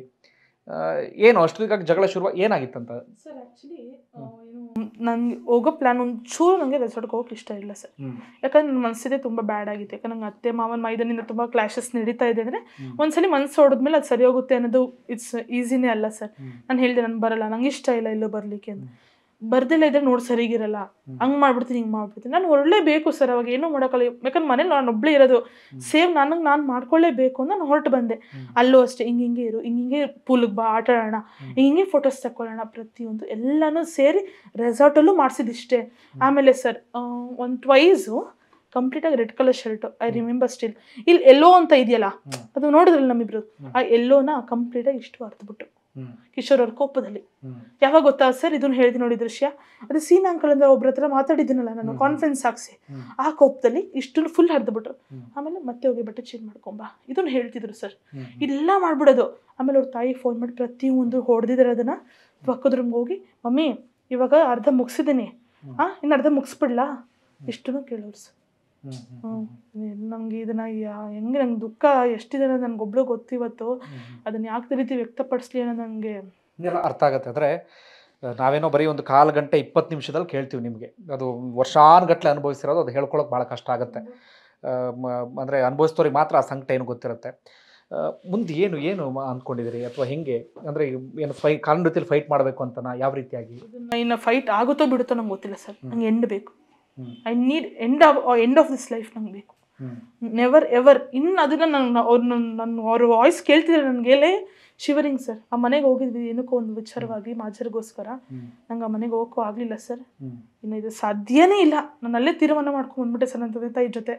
ಏನು ಅಷ್ಟೊತ್ತಿಗೆ ಜಗಳ ಶುರು ಏನಾಗಿತ್ತಂತ ಸರ್? ಆ್ಯಕ್ಚುಲಿ ನನಗೆ ಹೋಗೋ ಪ್ಲ್ಯಾನ್ ಒಂಚೂರು ನನಗೆ ರೆಸಾರ್ಟ್ಗೆ ಹೋಗಕ್ಕೆ ಇಷ್ಟ ಇಲ್ಲ ಸರ್. ಯಾಕಂದ್ರೆ ನನ್ನ ಮನಸ್ಸಿದೆ ತುಂಬ ಬ್ಯಾಡ್ ಆಗಿತ್ತು. ಯಾಕಂದ್ರೆ ನಂಗೆ ಅತ್ತೆ ಮಾವನ ಮೈದನಿಂದ ತುಂಬ ಕ್ಲಾಶಸ್ ನಡೀತಾ ಇದೆ. ಅಂದರೆ ಒಂದ್ಸಲಿ ಮನಸ್ಸು ಹೊಡೆದ್ಮೇಲೆ ಅದು ಸರಿ ಹೋಗುತ್ತೆ ಅನ್ನೋದು ಇಟ್ಸ್ ಈಸಿನೇ ಅಲ್ಲ ಸರ್. ನಾನು ಹೇಳಿದೆ ನಾನು ಬರಲ್ಲ, ನಂಗೆ ಇಷ್ಟ ಇಲ್ಲ ಇಲ್ಲೂ ಬರಲಿಕ್ಕೆ ಅಂತ. ಬರ್ದಿಲ್ಲ ಇದ್ರೆ ನೋಡಿ ಸರಿಗಿರಲ್ಲ, ಹಂಗೆ ಮಾಡ್ಬಿಡ್ತೀನಿ, ಹಿಂಗೆ ಮಾಡ್ಬಿಡ್ತೀನಿ. ನಾನು ಹೊರಲೇಬೇಕು ಸರ್, ಅವಾಗ ಏನೂ ಮಾಡೋಕ್ಕಲ್ಲ. ಯಾಕಂದ್ರೆ ಮನೇಲಿ ನಾನು ಒಬ್ಬಳೇ ಇರೋದು, ಸೇವ್ ನನಗೆ ನಾನು ಮಾಡ್ಕೊಳ್ಳೇಬೇಕು ಅಂತ ನಾನು ಹೊರಟು ಬಂದೆ. ಅಲ್ಲೂ ಅಷ್ಟೇ, ಹಿಂಗೆ ಇರು, ಹಿಂಗೆ ಪೂಲಿಗೆ ಬಾ, ಆಟ ಆಡೋಣ, ಹಿಂಗೆ ಫೋಟೋಸ್ ತಗೊಳ್ಳೋಣ, ಪ್ರತಿಯೊಂದು ಎಲ್ಲನೂ ಸೇರಿ ರೆಸಾರ್ಟಲ್ಲೂ ಮಾಡಿಸಿದಿಷ್ಟೇ. ಆಮೇಲೆ ಸರ್ ಒಂದು ಟ್ವೈಸು ಕಂಪ್ಲೀಟಾಗಿ red colour shirt, I remember still. ಇಲ್ಲಿ ಎಲ್ಲೋ ಅಂತ ಇದೆಯಲ್ಲ, ಅದು ನೋಡಿದ್ರಲ್ಲ ನಮ್ಮಿಬ್ರು, ಆ ಎಲ್ಲೋನ ಕಂಪ್ಲೀಟಾಗಿ ಇಷ್ಟು ಅರ್ದ್ಬಿಟ್ಟು ಕಿಶೋರ್ ಅವ್ರ ಕೋಪದಲ್ಲಿ. ಯಾವಾಗ ಗೊತ್ತಾ ಸರ್, ಇದನ್ನ ಹೇಳ್ತೀನಿ ನೋಡಿ ದೃಶ್ಯ, ಅದು ಸೀನ್ ಅಂಕಲ್ ಅಂದ್ರೆ ಒಬ್ರ ಹತ್ರ ಮಾತಾಡಿದ್ದೀನಲ್ಲ ನಾನು ಕಾನ್ಫರೆನ್ಸ್ ಹಾಕ್ಸಿ, ಆ ಕೋಪದಲ್ಲಿ ಇಷ್ಟು ಫುಲ್ ಹರಿದ್ಬಿಟ್ರು. ಆಮೇಲೆ ಮತ್ತೆ ಹೋಗಿ ಬಟ್ಟೆ ಚೇಂಜ್ ಮಾಡ್ಕೊಂಬ, ಇದನ್ನ ಹೇಳ್ತಿದ್ರು ಸರ್. ಇಲ್ಲ ಮಾಡ್ಬಿಡೋದು. ಆಮೇಲೆ ಅವ್ರ ತಾಯಿಗೆ ಫೋನ್ ಮಾಡಿ ಪ್ರತಿಯೊಂದು ಹೊಡೆದಿದ್ದಾರೆ. ಅದನ್ನ ಪಕ್ಕದ ರೂಮ್ಗೆ ಹೋಗಿ, ಮಮ್ಮಿ ಇವಾಗ ಅರ್ಧ ಮುಗಿಸಿದ್ದೀನಿ, ಇನ್ನು ಅರ್ಧ ಮುಗಿಸ್ಬಿಡ್ಲಾ, ಇಷ್ಟನ್ನು ಕೇಳೋರು ಸರ್. ನಂಗೆ ಇದನ್ನ ಹೆಂಗೆ ನಂಗೆ ದುಃಖ ಎಷ್ಟಿದೆ ಅನ್ನೋದು ನನಗೊಬ್ಳು ಗೊತ್ತಿವತ್ತು. ಅದನ್ನ ಯಾಕೆ ರೀತಿ ವ್ಯಕ್ತಪಡಿಸ್ಲಿ ಅನ್ನೋ ನನಗೆ ಅರ್ಥ ಆಗುತ್ತೆ. ಅಂದರೆ ನಾವೇನೋ ಬರೀ ಒಂದು ಕಾಲು ಗಂಟೆ 20 ನಿಮಿಷದಲ್ಲಿ ಕೇಳ್ತೀವಿ, ನಿಮಗೆ ಅದು ವರ್ಷಾನುಗಟ್ಟಲೆ ಅನುಭವಿಸಿರೋದು, ಅದು ಹೇಳ್ಕೊಳ್ಳೋಕೆ ಭಾಳ ಕಷ್ಟ ಆಗುತ್ತೆ. ಅಂದರೆ ಅನುಭವಿಸ್ತವ್ರಿಗೆ ಮಾತ್ರ ಆ ಸಂಕಟ ಏನು ಗೊತ್ತಿರುತ್ತೆ. ಮುಂದೆ ಏನು ಅಂದ್ಕೊಂಡಿದ್ದೀರಿ, ಅಥವಾ ಹೆಂಗೆ, ಅಂದರೆ ಏನು ಕಾನೂನು ರೀತಿಯಲ್ಲಿ ಫೈಟ್ ಮಾಡಬೇಕು ಅಂತನಾ, ಯಾವ ರೀತಿಯಾಗಿ? ಇನ್ನು ಫೈಟ್ ಆಗುತ್ತೋ ಬಿಡುತ್ತೋ ನಂಗೆ ಗೊತ್ತಿಲ್ಲ ಸರ್. ನಂಗೆ ಎಂಡ್ ಬೇಕು. I need end of this life ನಂಗೆ ಬೇಕು. Never ever. ಇನ್ನು ಅದನ್ನ ಅವ್ರ ವಾಯ್ಸ್ ಕೇಳ್ತಿದ್ರೆ ನನಗೆ ಶಿವರಿಂಗ್ ಸರ್. ಆ ಮನೆಗೆ ಹೋಗಿದ್ವಿ ಏನಕ್ಕೋ ಒಂದು ವಿಚಾರವಾಗಿ, ಮಾಜರಿಗೋಸ್ಕರ. ನಂಗೆ ಆ ಮನೆಗೆ ಹೋಗೋಕ್ಕೂ ಆಗಲಿಲ್ಲ ಸರ್. ಇನ್ನು ಇದು ಸಾಧ್ಯನೇ ಇಲ್ಲ. ನಾನು ಅಲ್ಲೇ ತೀರ್ಮಾನ ಮಾಡ್ಕೊಂಡು ಬಂದ್ಬಿಟ್ಟೆ ಸರ್ ನನ್ನ ತಂದೆ ತಾಯಿ ಜೊತೆ,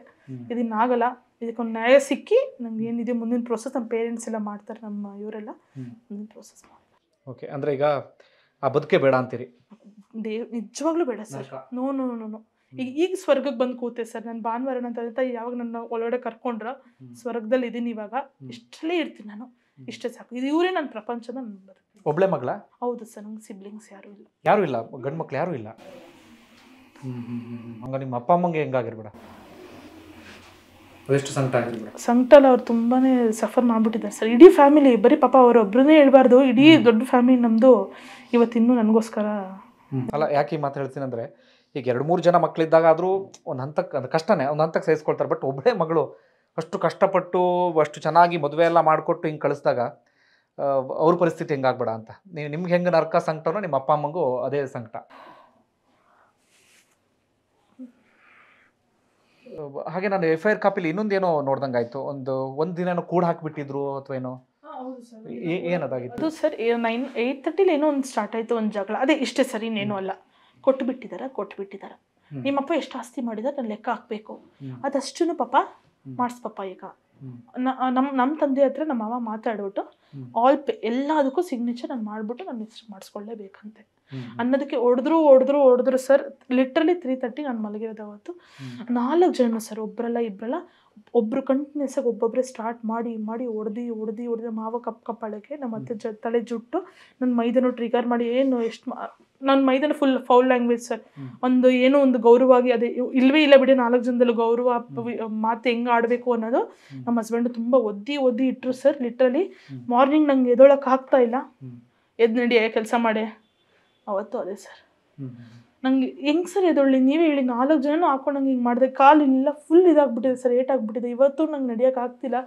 ಇದನ್ನಾಗಲ್ಲ, ಇದಕ್ಕೊಂದು ನ್ಯಾಯ ಸಿಕ್ಕಿ ನಂಗೆ ಏನಿದೆ ಮುಂದಿನ ಪ್ರೋಸೆಸ್ ನಮ್ಮ ಪೇರೆಂಟ್ಸ್ ಎಲ್ಲ ಮಾಡ್ತಾರೆ, ನಮ್ಮ ಇವರೆಲ್ಲ ಮುಂದಿನ ಪ್ರೋಸೆಸ್ ಮಾಡ್ತಾರೆ. ಓಕೆ, ಅಂದರೆ ಈಗ ಆ ಬದುಕೆ ಬೇಡ ಅಂತೀರಿ? ನಿಜವಾಗ್ಲೂ ಬೇಡ ಸರ್. ನೋ. ಈಗ ಸ್ವರ್ಗಕ್ಕೆ ಬಂದು ಕೂತೆ ಸರ್. ನಾನು ಭಾನುವಾರ ನನ್ನ ತಂದೆ ತಾಯಿ ಯಾವಾಗ ನನ್ನ ಒಳಗಡೆ ಕರ್ಕೊಂಡ್ರ, ಸ್ವರ್ಗದಲ್ಲಿ ಇದ್ದೀನಿ ಇವಾಗ, ಇಷ್ಟಲ್ಲೇ ಇರ್ತೀನಿ ನಾನು, ಇಷ್ಟೇ ಸಾಕು. ಇದು ಇವರೇ ನನ್ನ ಪ್ರಪಂಚದ ನನ್ನ ಬದುಕು. ಒಬ್ಳೆ ಮಗಳ? ಹೌದು ಸರ್. ನಂಗೆ ಸಿಬ್ಲಿಂಗ್ಸ್ ಯಾರೂ ಇಲ್ಲ. ಗಂಡು ಮಕ್ಳು ಯಾರೂ ಇಲ್ಲ? ಹಂಗ ನಿಮ್ಮ ಅಪ್ಪ ಅಮ್ಮಂಗೆ ಹೆಂಗಾಗಿರ್ಬೇಡ, ಎಷ್ಟು ಸಂಕಟ ಆಗಿರ್ಬೇಡ? ಸಂಕಟ ಅವ್ರು ತುಂಬಾ ಸಫರ್ ಮಾಡಿಬಿಟ್ಟಿದ್ದಾರೆ ಸರ್. ಇಡೀ ಫ್ಯಾಮಿಲಿ, ಬರೀ ಪಾಪ ಅವರೊಬ್ಬರನ್ನೇ ಹೇಳ್ಬಾರ್ದು, ಇಡೀ ದೊಡ್ಡ ಫ್ಯಾಮಿಲಿ ನಮ್ಮದು ಇವತ್ತಿನ್ನೂ ನನಗೋಸ್ಕರ. ಅಲ್ಲ, ಯಾಕೆ ಈ ಮಾತು ಹೇಳ್ತೀನಿ ಅಂದರೆ, ಈಗ 2-3 ಜನ ಮಕ್ಕಳಿದ್ದಾಗ ಆದರೂ ಒಂದು ಹಂತಕ್ಕೆ ಅದು ಕಷ್ಟನೇ, ಒಂದು ಹಂತಕ್ಕೆ ಸಹಿಸ್ಕೊಳ್ತಾರೆ. ಬಟ್ ಒಬ್ಬಳೇ ಮಗಳು ಅಷ್ಟು ಕಷ್ಟಪಟ್ಟು ಅಷ್ಟು ಚೆನ್ನಾಗಿ ಮದುವೆ ಎಲ್ಲ ಮಾಡಿಕೊಟ್ಟು ಹಿಂಗೆ ಕಳಿಸಿದಾಗ ಅವ್ರ ಪರಿಸ್ಥಿತಿ ಹೆಂಗಾಗ್ಬೇಡ ಅಂತ. ನಿಮ್ಗೆ ಹೆಂಗೆ ನರ್ಕ ಸಂಕಟನೋ ನಿಮ್ಮ ಅಪ್ಪ ಅಮ್ಮಂಗೂ ಅದೇ ಸಂಕಟ. ಹಾಗೆ ನಾನು FIR ಕಾಪಿಲಿ ಇನ್ನೊಂದೇನೋ ನೋಡ್ದಂಗೆ ಆಯಿತು, ಒಂದು ದಿನ ಕೂಡ ಹಾಕಿಬಿಟ್ಟಿದ್ರು ಅಥವಾ ಏನೋ, ಏನದಾಗಿತ್ತು ಅದು ಸರ್? 8:30 ಏನೋ ಒಂದು ಸ್ಟಾರ್ಟ್ ಆಯಿತು ಒಂದು ಜಗಳ. ಅದೇ ಇಷ್ಟೇ ಸರ್, ಇನ್ನೇನೂ ಅಲ್ಲ. ಕೊಟ್ಬಿಟ್ಟಿದ್ದಾರೆ. ನಿಮ್ಮಪ್ಪ ಎಷ್ಟು ಆಸ್ತಿ ಮಾಡಿದಾರೆ ನಾನು ಲೆಕ್ಕ ಹಾಕ್ಬೇಕು, ಅದಷ್ಟು ಪಾಪ ಮಾಡಿಸ್ಪಪ್ಪ. ಈಗ ನಮ್ಮ ತಂದೆ ಹತ್ರ ನಮ್ಮ ಮಾವ ಮಾತಾಡ್ಬಿಟ್ಟು ಎಲ್ಲದಕ್ಕೂ ಸಿಗ್ನೇಚರ್ ನಾನು ಮಾಡಿಬಿಟ್ಟು ನಾನು ಹೆಸರು ಮಾಡಿಸ್ಕೊಳ್ಳೇಬೇಕಂತೆ. ಅನ್ನೋದಕ್ಕೆ ಹೊಡೆದ್ರು ಸರ್. ಲಿಟ್ರಲಿ 3:30 ನಾನು ಮಲಗಿರೋದು ಅವತ್ತು. 4 ಜನ ಸರ್, ಒಬ್ಬರಲ್ಲ ಇಬ್ಬರಲ್ಲ, ಒಬ್ರು ಕಂಟಿನ್ಯೂಸ್ ಆಗಿ ಒಬ್ಬೊಬ್ಬರೇ ಸ್ಟಾರ್ಟ್ ಮಾಡಿ ಹೊಡೆದು ಮಾವ ಕಪ್ಪಾಳಕ್ಕೆ ನಮ್ಮ ಅತ್ತೆ ತಲೆ ಜುಟ್ಟು ನನ್ನ ಮೈದನು ಟ್ರಿಗರ್ ಮಾಡಿ ನನ್ನ ಮೈದನ ಫುಲ್ ಫೌಲ್ ಲ್ಯಾಂಗ್ವೇಜ್ ಸರ್. ಏನೋ ಒಂದು ಗೌರವವಾಗಿ ಅದೇ ಇಲ್ವೇ ಇಲ್ಲ ಬಿಡಿ, 4 ಜನದಲ್ಲಿ ಗೌರವ ಮಾತು ಹೆಂಗೆ ಆಡಬೇಕು ಅನ್ನೋದು ನಮ್ಮ ಹಸ್ಬೆಂಡ್ ತುಂಬ ಒದ್ದಿ ಇಟ್ಟರು ಸರ್. ಲಿಟ್ರಲಿ ಮಾರ್ನಿಂಗ್ ನಂಗೆ ಎದೊಳಕ್ಕೆ ಆಗ್ತಾ ಇಲ್ಲ, ಎದ್ದು ನಡಿಯೇ ಕೆಲಸ ಮಾಡಿ. ಅವತ್ತು ಅದೇ ಸರ್, ನಂಗೆ ಹೆಂಗೆ ಸರ್ ಎದೊಳ್ಳಿ ನೀವೇ ಹೇಳಿ, 4 ಜನ ಹಾಕೊಂಡಂಗೆ ಹಿಂಗೆ ಮಾಡಿದೆ, ಕಾಲೆಲ್ಲ ಫುಲ್ ಇದಾಗ್ಬಿಟ್ಟಿದೆ ಸರ್, ಏಟಾಗ್ಬಿಟ್ಟಿದೆ. ಇವತ್ತು ನಂಗೆ ನಡಿಯೋಕೆ ಆಗ್ತಿಲ್ಲ.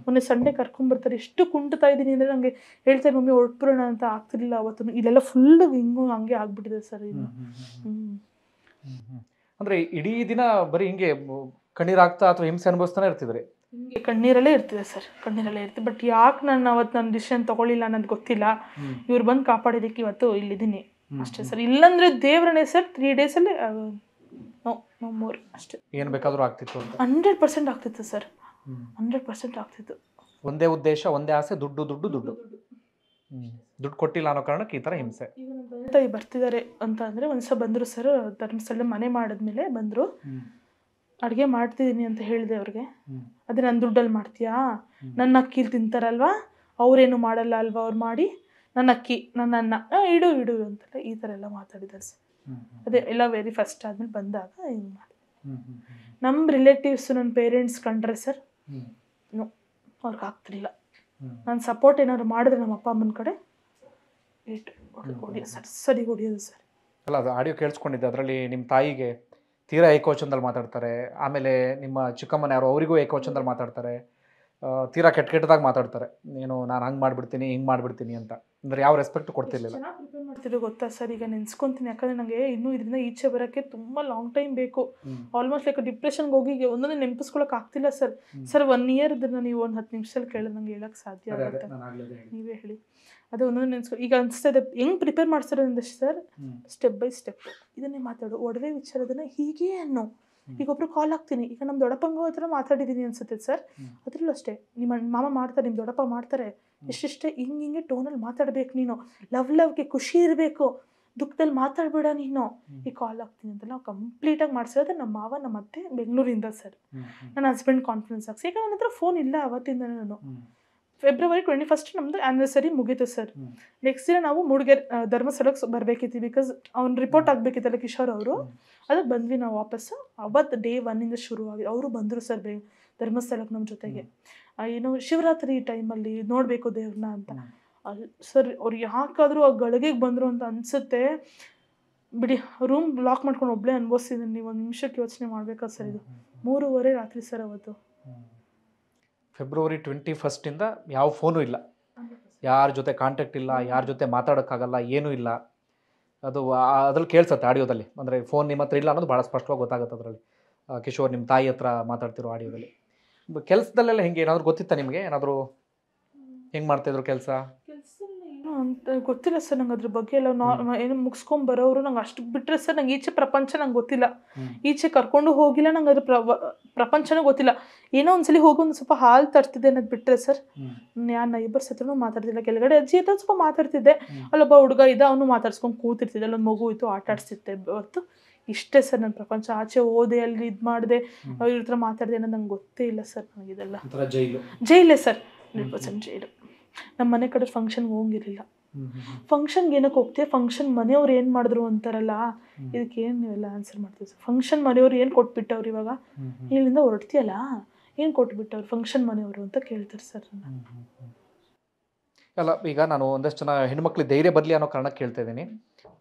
ಮೊನ್ನೆ ಸಂಡೇ ಕರ್ಕೊಂಡ್ಬರ್ತಾರೆ, ಎಷ್ಟು ಕುಂಟ್ತಾ ಇದ್ದೀನಿ ಅಂದರೆ ನನಗೆ ಹೇಳ್ತಾರೆ ಮಮ್ಮಿ ಹೊರಟ್ಬಿಡೋಣ ಅಂತ, ಆಗ್ತಿರ್ಲಿಲ್ಲ ಅವತ್ತು. ಇಲ್ಲೆಲ್ಲ ಫುಲ್ ಹಿಂಗೂ ಹಂಗೆ ಆಗ್ಬಿಟ್ಟಿದೆ ಸರ್ ಇನ್ನು. ಅಂದರೆ ಇಡೀ ದಿನ ಬರೀ ಹಿಂಗೆ ಕಣ್ಣೀರಾಗ್ತಾ ಅಥವಾ ಹಿಂಸೆ ಅನುಭವಿಸ್ತಾನೆ ಇರ್ತಿದ್ರಿ? ಹಿಂಗೆ ಕಣ್ಣೀರಲ್ಲೇ ಇರ್ತಿದೆ ಸರ್, ಕಣ್ಣೀರಲ್ಲೇ ಇರ್ತೀವಿ. ಬಟ್ ಯಾಕೆ ನಾನು ಅವತ್ತು ನನ್ನ ಡಿಸಿಷನ್ ತೊಗೊಳ್ಳಿಲ್ಲ ಅನ್ನೋದು ಗೊತ್ತಿಲ್ಲ. ಇವ್ರು ಬಂದು ಕಾಪಾಡಿದ್ದಕ್ಕೆ ಇವತ್ತು ಇಲ್ಲಿದ್ದೀನಿ ಅಷ್ಟೇ ಸರ್. ಇಲ್ಲಾಂದ್ರೆ ದೇವ್ರನೇ ಸರ್ 3 ಡೇಸಲ್ಲಿ ನೋ ಮೋರ್ ಅಷ್ಟೇ. ಏನು ಬೇಕಾದರೂ ಆಗ್ತಿತ್ತು ಅಂತ 100% ಆಗ್ತಿತ್ತು ಸರ್, 100% ಆಗ್ತಿತ್ತು. ಒಂದೇ ಉದ್ದೇಶ, ಒಂದೇ ಆಸೆ, ದುಡ್ಡು ಕೊಟ್ಟಿಲ್ಲ ಅನ್ನೋ ಕಾರಣಕ್ಕೆ ಈ ಥರ ಹಿಂಸೆ. ಈಗ ನನ್ನ ತಂದೆ ತಾಯಿ ಬರ್ತಿದ್ದಾರೆ ಅಂತ ಅಂದರೆ ಒಂದ್ಸಲ ಬಂದರು ಸರ್, ಧರ್ಮಸ್ಥಳ ಮನೆ ಮಾಡಿದ್ಮೇಲೆ ಬಂದರು. ಅಡುಗೆ ಮಾಡ್ತಿದ್ದೀನಿ ಅಂತ ಹೇಳಿದೆ ಅವ್ರಿಗೆ. ಅದೇ ನನ್ನ ದುಡ್ಡಲ್ಲಿ ಮಾಡ್ತೀಯಾ, ನನ್ನ ಅಕ್ಕಿಲಿ ತಿಂತಾರಲ್ವಾ, ಅವ್ರೇನು ಮಾಡಲ್ಲ ಅಲ್ವಾ, ಅವ್ರು ಮಾಡಿ ನನ್ನ ಅಕ್ಕಿ ನನ್ನ ಅನ್ನ ಇಡು ಅಂತೆಲ್ಲ ಈ ಥರ ಎಲ್ಲ ಮಾತಾಡಿದ್ದಾರೆ ಸರ್. ಅದೇ ಎಲ್ಲ ವೆರಿ ಫಸ್ಟ್ ಆದ್ಮೇಲೆ ಬಂದಾಗ ಹಿಂಗೆ ಮಾಡಿ. ನಮ್ಮ ರಿಲೇಟಿವ್ಸು ನನ್ನ ಪೇರೆಂಟ್ಸ್ ಕಂಡ್ರೆ ಸರ್ ನೋ, ಅವ್ರಿಗೆ ಆಗ್ತಿರ್ಲಿಲ್ಲ. ನಾನು ಸಪೋರ್ಟ್ ಏನಾದ್ರು ಮಾಡಿದ್ರೆ ನಮ್ಮ ಅಪ್ಪ ಅಮ್ಮನ ಕಡೆ ಹೊಡಿಯೋದು ಸರ್, ಸರಿ ಹೊಡಿಯೋದು ಸರ್. ಅಲ್ಲ, ಅದು ಆಡಿಯೋ ಕೇಳಿಸ್ಕೊಂಡಿದ್ದೆ. ಅದರಲ್ಲಿ ನಿಮ್ಮ ತಾಯಿಗೆ ತೀರಾ ಏಕವಚನದಲ್ಲಿ ಮಾತಾಡ್ತಾರೆ, ಆಮೇಲೆ ನಿಮ್ಮ ಚಿಕ್ಕಮ್ಮನ ಯಾರೋ ಅವರಿಗೂ ಏಕವಚನದಲ್ಲಿ ಮಾತಾಡ್ತಾರೆ, ತೀರಾ ಕೆಟ್ಟದಾಗಿ ಮಾತಾಡ್ತಾರೆ. ನಾನು ಹಂಗೆ ಮಾಡಿಬಿಡ್ತೀನಿ ಹಿಂಗೆ ಮಾಡಿಬಿಡ್ತೀನಿ ಅಂತ. ಅಂದರೆ ಯಾವ ರೆಸ್ಪೆಕ್ಟ್ ಕೊಡ್ತಿರ್ಲಿಲ್ಲ. ಚೆನ್ನಾಗಿ ಪ್ರಿಪೇರ್ ಮಾಡ್ತಿರೋ ಗೊತ್ತಾ ಸರ್. ಈಗ ನೆನ್ಸ್ಕೊತೀನಿ, ಯಾಕಂದರೆ ನನಗೆ ಇನ್ನೂ ಇದರಿಂದ ಈಚೆ ಬರೋಕ್ಕೆ ತುಂಬ ಲಾಂಗ್ ಟೈಮ್ ಬೇಕು. ಆಲ್ಮೋಸ್ಟ್ ಲೈಕ್ ಡಿಪ್ರೆಷನ್ಗೆ ಹೋಗಿ ಒಂದೊಂದು ನೆನಪಿಸ್ಕೊಳಕ್ಕೆ ಆಗ್ತಿಲ್ಲ ಸರ್. 1 ಇಯರ್ ಇದನ್ನು ನೀವು ಒಂದು 10 ನಿಮಿಷದಲ್ಲಿ ಕೇಳಿದ್ರೆ ನಂಗೆ ಹೇಳಕ್ಕೆ ಸಾಧ್ಯ ಆಗುತ್ತೆ, ನೀವೇ ಹೇಳಿ. ಅದೇ ಒಂದೊಂದು ನೆನ್ಸ್ಕೊ ಈಗ ಅನಿಸ್ತಾ ಇದೆ ಹೆಂಗೆ ಪ್ರಿಪೇರ್ ಮಾಡ್ತಿರೋದಂದ್ರೆ ಸರ್, ಸ್ಟೆಪ್ ಬೈ ಸ್ಟೆಪ್ ಇದನ್ನೇ ಮಾತಾಡು. ಒಡವೆ ವಿಚಾರದನ್ನ ಹೀಗೆ ಅನ್ನೋ, ಈಗ ಒಬ್ರು ಕಾಲ್ ಆಗ್ತೀನಿ, ಈಗ ನಮ್ಮ ದೊಡ್ಡಪ್ಪಂಗೂ ಹತ್ರ ಮಾತಾಡಿದ್ದೀನಿ ಅನ್ಸುತ್ತೆ ಸರ್. ಅದ್ರಲ್ಲೂ ಅಷ್ಟೇ, ನಿಮ್ಮ ಮಾಮ ಮಾಡ್ತಾರೆ, ನಿಮ್ಮ ದೊಡ್ಡಪ್ಪ ಮಾಡ್ತಾರೆ, ಎಷ್ಟೆಷ್ಟೇ ಹಿಂಗೆ ಟೋನಲ್ಲಿ ಮಾತಾಡ್ಬೇಕು ನೀನು, ಲವ್ಗೆ ಖುಷಿ ಇರಬೇಕು, ದುಃಖದಲ್ಲಿ ಮಾತಾಡ್ಬೇಡ ನೀನು. ಈ ಕಾಲ್ ಆಗ್ತೀನಿ ಅಂತ ನಾವು ಕಂಪ್ಲೀಟಾಗಿ ಮಾಡಿಸಿರೋದು ನಮ್ಮ ಮಾವ ನಮ್ಮ ಅತ್ತೆ ಬೆಂಗಳೂರಿಂದ ಸರ್. ನನ್ನ ಹಸ್ಬೆಂಡ್ ಕಾನ್ಫಿಡೆನ್ಸ್ ಆಗ್ಸಿ. ಈಗ ನನ್ನ ಹತ್ರ ಫೋನ್ ಇಲ್ಲ ಅವತ್ತಿಂದ. ನಾನು February 21 ನಮ್ಮದು ಆ್ಯನಿವರ್ಸರಿ ಮುಗೀತು ಸರ್. ನೆಕ್ಸ್ಟ್ ದಿನ ನಾವು ಮೂಡಿಗೆರೆ ಧರ್ಮಸ್ಥಳಕ್ಕೆ ಬರಬೇಕಿತ್ತು, ಬಿಕಾಸ್ ಅವ್ನು ರಿಪೋರ್ಟ್ ಆಗಬೇಕಿತ್ತಲ್ಲ ಕಿಶೋರ್ ಅವರು. ಅದಕ್ಕೆ ಬಂದ್ವಿ ನಾವು ವಾಪಸ್ಸು. ಅವತ್ತು ಡೇ 1 ಶುರು ಆಗಿದೆ. ಅವರು ಬಂದರು ಸರ್ ಧರ್ಮಸ್ಥಳಕ್ಕೆ ನಮ್ಮ ಜೊತೆಗೆ. ಏನು ಶಿವರಾತ್ರಿ ಟೈಮಲ್ಲಿ ನೋಡಬೇಕು ದೇವ್ರನ್ನ ಅಂತ. ಸರ್ ಅವ್ರು ಯಾಕಾದರೂ ಆ ಗಳಿಗೆಗೆ ಬಂದರು ಅಂತ ಅನಿಸುತ್ತೆ ಬಿಡಿ. ರೂಮ್ ಲಾಕ್ ಮಾಡ್ಕೊಂಡು ಒಬ್ಬಳೇ ಅನುಭವಿಸಿದ್ದೀನಿ. ನೀವು 1 ನಿಮಿಷಕ್ಕೆ ಯೋಚನೆ ಮಾಡಬೇಕಾ ಸರ್. ಇದು 3:30 ರಾತ್ರಿ ಸರ್ ಅವತ್ತು. February 21 ಯಾವ ಫೋನು ಇಲ್ಲ, ಯಾರ ಜೊತೆ ಕಾಂಟ್ಯಾಕ್ಟ್ ಇಲ್ಲ, ಯಾರ ಜೊತೆ ಮಾತಾಡೋಕ್ಕಾಗಲ್ಲ, ಏನೂ ಇಲ್ಲ. ಅದು ಅದ್ರಲ್ಲಿ ಕೇಳಿಸುತ್ತೆ ಆಡಿಯೋದಲ್ಲಿ. ಅಂದರೆ ಫೋನ್ ನಿಮ್ಮ ಹತ್ರ ಇಲ್ಲ ಅನ್ನೋದು ಭಾಳ ಸ್ಪಷ್ಟವಾಗಿ ಗೊತ್ತಾಗುತ್ತೆ ಅದರಲ್ಲಿ. ಕಿಶೋರ್ ನಿಮ್ಮ ತಾಯಿ ಹತ್ರ ಮಾತಾಡ್ತಿರೋ ಆಡಿಯೋದಲ್ಲಿ. ಕೆಲಸದಲ್ಲೆಲ್ಲ ಹೆಂಗೆ ಏನಾದರೂ ಗೊತ್ತಿತ್ತಾ ನಿಮಗೆ? ಏನಾದರೂ ಹೆಂಗೆ ಮಾಡ್ತಾಯಿದ್ರು ಕೆಲಸ? ಏನು ಅಂತ ಗೊತ್ತಿಲ್ಲ ಸರ್ ನಂಗೆ ಅದ್ರ ಬಗ್ಗೆ ಎಲ್ಲ. ಏನು ಮುಗಿಸ್ಕೊಂಬರೋರು ನಂಗೆ ಅಷ್ಟು ಬಿಟ್ಟರೆ ಸರ್ ನಂಗೆ ಈಚೆ ಪ್ರಪಂಚ ನಂಗೆ ಗೊತ್ತಿಲ್ಲ. ಈಚೆ ಕರ್ಕೊಂಡು ಹೋಗಿಲ್ಲ, ನಂಗೆ ಅದ್ರ ಪ್ರಪಂಚನೂ ಗೊತ್ತಿಲ್ಲ. ಏನೋ ಒಂದ್ಸಲಿ ಹೋಗಿ ಒಂದು ಸ್ವಲ್ಪ ಹಾಲು ತರ್ತಿದ್ದೆ ಅನ್ನೋದು ಬಿಟ್ಟರೆ ಸರ್ ಯಾರು ನೈಬರ್ಸ್ ಹತ್ರನೂ ಮಾತಾಡ್ತಿಲ್ಲ. ಕೆಳಗಡೆ ಅಜ್ಜಿ ಹತ್ರ ಸ್ವಲ್ಪ ಮಾತಾಡ್ತಿದ್ದೆ, ಅಲ್ಲೊಬ್ಬ ಹುಡುಗ ಇದ್ದ, ಅವನು ಮಾತಾಡ್ಸ್ಕೊಂಡು ಕೂತಿರ್ತಿದ್ದೆ, ಅಲ್ಲೊಂದು ಮಗು ಇತ್ತು ಆಟ ಆಡಿಸ್ತಿದ್ದೆ. ಹೊತ್ತು ಇಷ್ಟೇ ಸರ್ ನನ್ನ ಪ್ರಪಂಚ. ಆಚೆ ಹೋದೆ, ಅಲ್ಲಿ ಇದು ಮಾಡಿದೆ, ಅವ್ರ ಹತ್ರ ಮಾತಾಡಿದೆ ಅನ್ನೋದು ನಂಗೆ ಗೊತ್ತೇ ಇಲ್ಲ ಸರ್. ನನಗಿದೆಲ್ಲ ಜೈಲೇ ಸರ್, 100% ಜೈಲು. ನಮ್ಮ ಮನೆ ಕಡೆ ಫಂಕ್ಷನ್ಗೆ ಹೋಗಿರಲಿಲ್ಲ. ಫಂಕ್ಷನ್ಗೆ ಏನಕ್ಕೆ ಹೋಗ್ತೀಯ, ಫಂಕ್ಷನ್ ಮನೆಯವ್ರು ಏನು ಮಾಡಿದ್ರು ಅಂತಾರಲ್ಲ, ಇದಕ್ಕೆ ಏನು ನೀವೆಲ್ಲ ಆನ್ಸರ್ ಮಾಡ್ತೀವಿ ಸರ್. ಫಂಕ್ಷನ್ ಮನೆಯವ್ರು ಏನು ಕೊಟ್ಬಿಟ್ಟವ್ರು, ಇವಾಗ ಇಲ್ಲಿಂದ ಹೊರಡ್ತೀಯಲ್ಲ ಏನು ಕೊಟ್ಬಿಟ್ಟವ್ರು ಫಂಕ್ಷನ್ ಮನೆಯವರು ಅಂತ ಕೇಳ್ತಾರೆ ಸರ್. ಅಲ್ಲ, ಈಗ ನಾನು ಒಂದಷ್ಟು ಜನ ಹೆಣ್ಮಕ್ಳಿಗೆ ಧೈರ್ಯ ಬರಲಿ ಅನ್ನೋ ಕಾರಣಕ್ಕೆ ಕೇಳ್ತಾ ಇದ್ದೀನಿ.